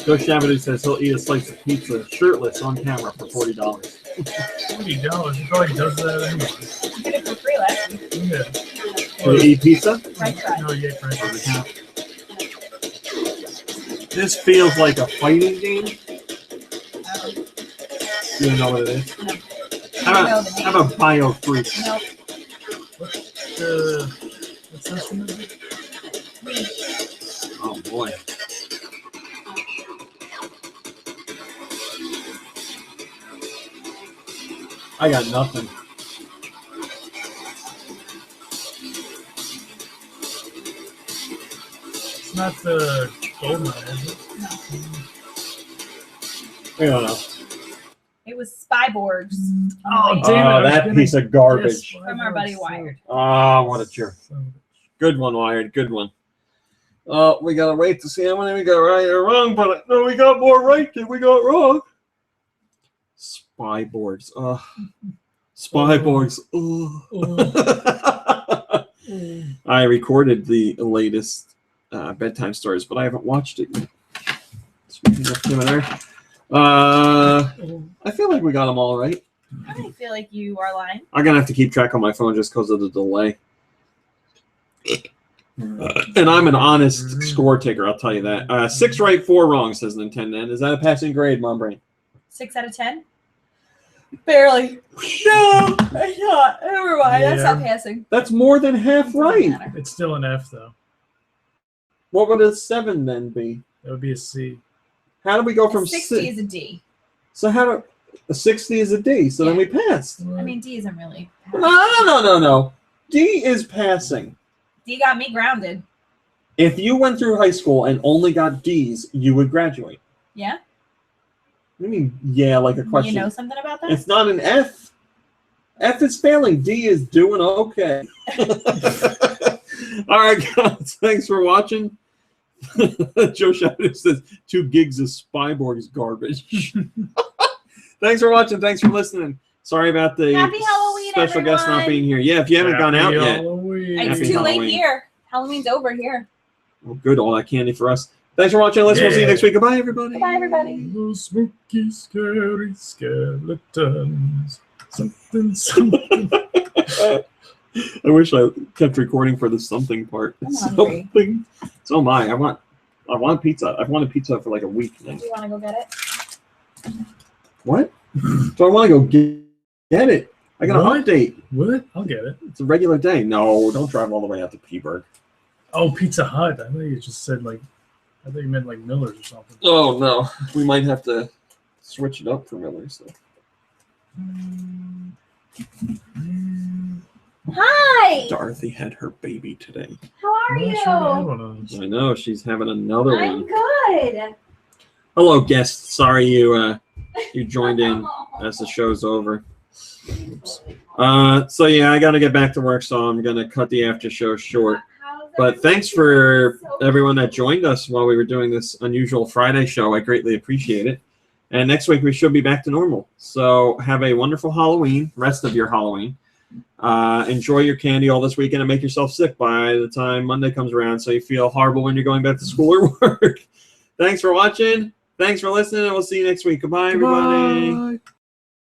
Joe Shabadoo says he'll eat a slice of pizza shirtless on camera for $40. $40. He probably does that anyway. You did it for free last week. Yeah. Will you eat pizza? French fries. No, yeah, French fries. This feels like a fighting game. You don't know what it is? No. How about Bio Freak? Nope. What's this one? Oh boy. I got nothing. It's not the Goldeneye, is it? I don't know. It was Spyborgs. Oh, damn it. That piece of garbage. From our buddy Wired. Oh, what a jerk. Good one, Wired. Good one. We gotta wait to see how many we got right or wrong, but no, we got more right than we got wrong. Spyborgs. Spyborgs. I recorded the latest bedtime stories, but I haven't watched it yet. Speaking of Q&A, I feel like we got them all right. I feel like you are lying. I'm gonna have to keep track on my phone just because of the delay. And I'm an honest score taker, I'll tell you that. 6 right, 4 wrong, says Nintendo. Is that a passing grade, Mom Brain? 6 out of 10? Barely. No, it's not. Never mind. That's not passing. That's more than half right. It's still an F, though. What would a 7 then be? That would be a C. How do we go from 60 is a D. So how do a 60 is a D? So then we passed. I mean, D isn't really. No. D is passing. D got me grounded. If you went through high school and only got D's, you would graduate. Yeah? What do you mean, yeah, like a question? You know something about that? It's not an F. F is failing. D is doing okay. All right, guys. Thanks for watching. Joe Shadow says 2 gigs of Spyborg's garbage. Thanks for watching. Thanks for listening. Sorry about the Happy Halloween, special guest not everyone. being here. Yeah, if you haven't gone out yet. Halloween. It's Happy too Halloween. late here. Halloween's over here. Well, good, all that candy for us. Thanks for watching. We'll see you next week. Goodbye, everybody. Bye, everybody. Those spooky, scary skeletons. Something. I wish I kept recording for the something part. I'm hungry. Something. So am I. I want pizza. I've wanted pizza for like a week now. Do you want to go get it? What? Do I want to go get it? I got an update. What? I'll get it. It's a regular day. No, don't drive all the way out to Peaburg. Oh, Pizza Hut. I thought you just said like, I thought you meant like Miller's or something. Oh no, we might have to switch it up for Miller's. Hi. Dorothy had her baby today. How are I'm you? not sure I had one of those. I know she's having another I'm one. good. Hello, guest. Sorry you joined in as the show's over. So yeah, I got to get back to work, so I'm gonna cut the after show short. But thanks for everyone that joined us while we were doing this unusual Friday show. I greatly appreciate it. And next week we should be back to normal. So have a wonderful Halloween, rest of your Halloween. Enjoy your candy all this weekend and make yourself sick by the time Monday comes around so you feel horrible when you're going back to school or work. Thanks for watching. Thanks for listening, and we'll see you next week. Goodbye, everybody. Bye.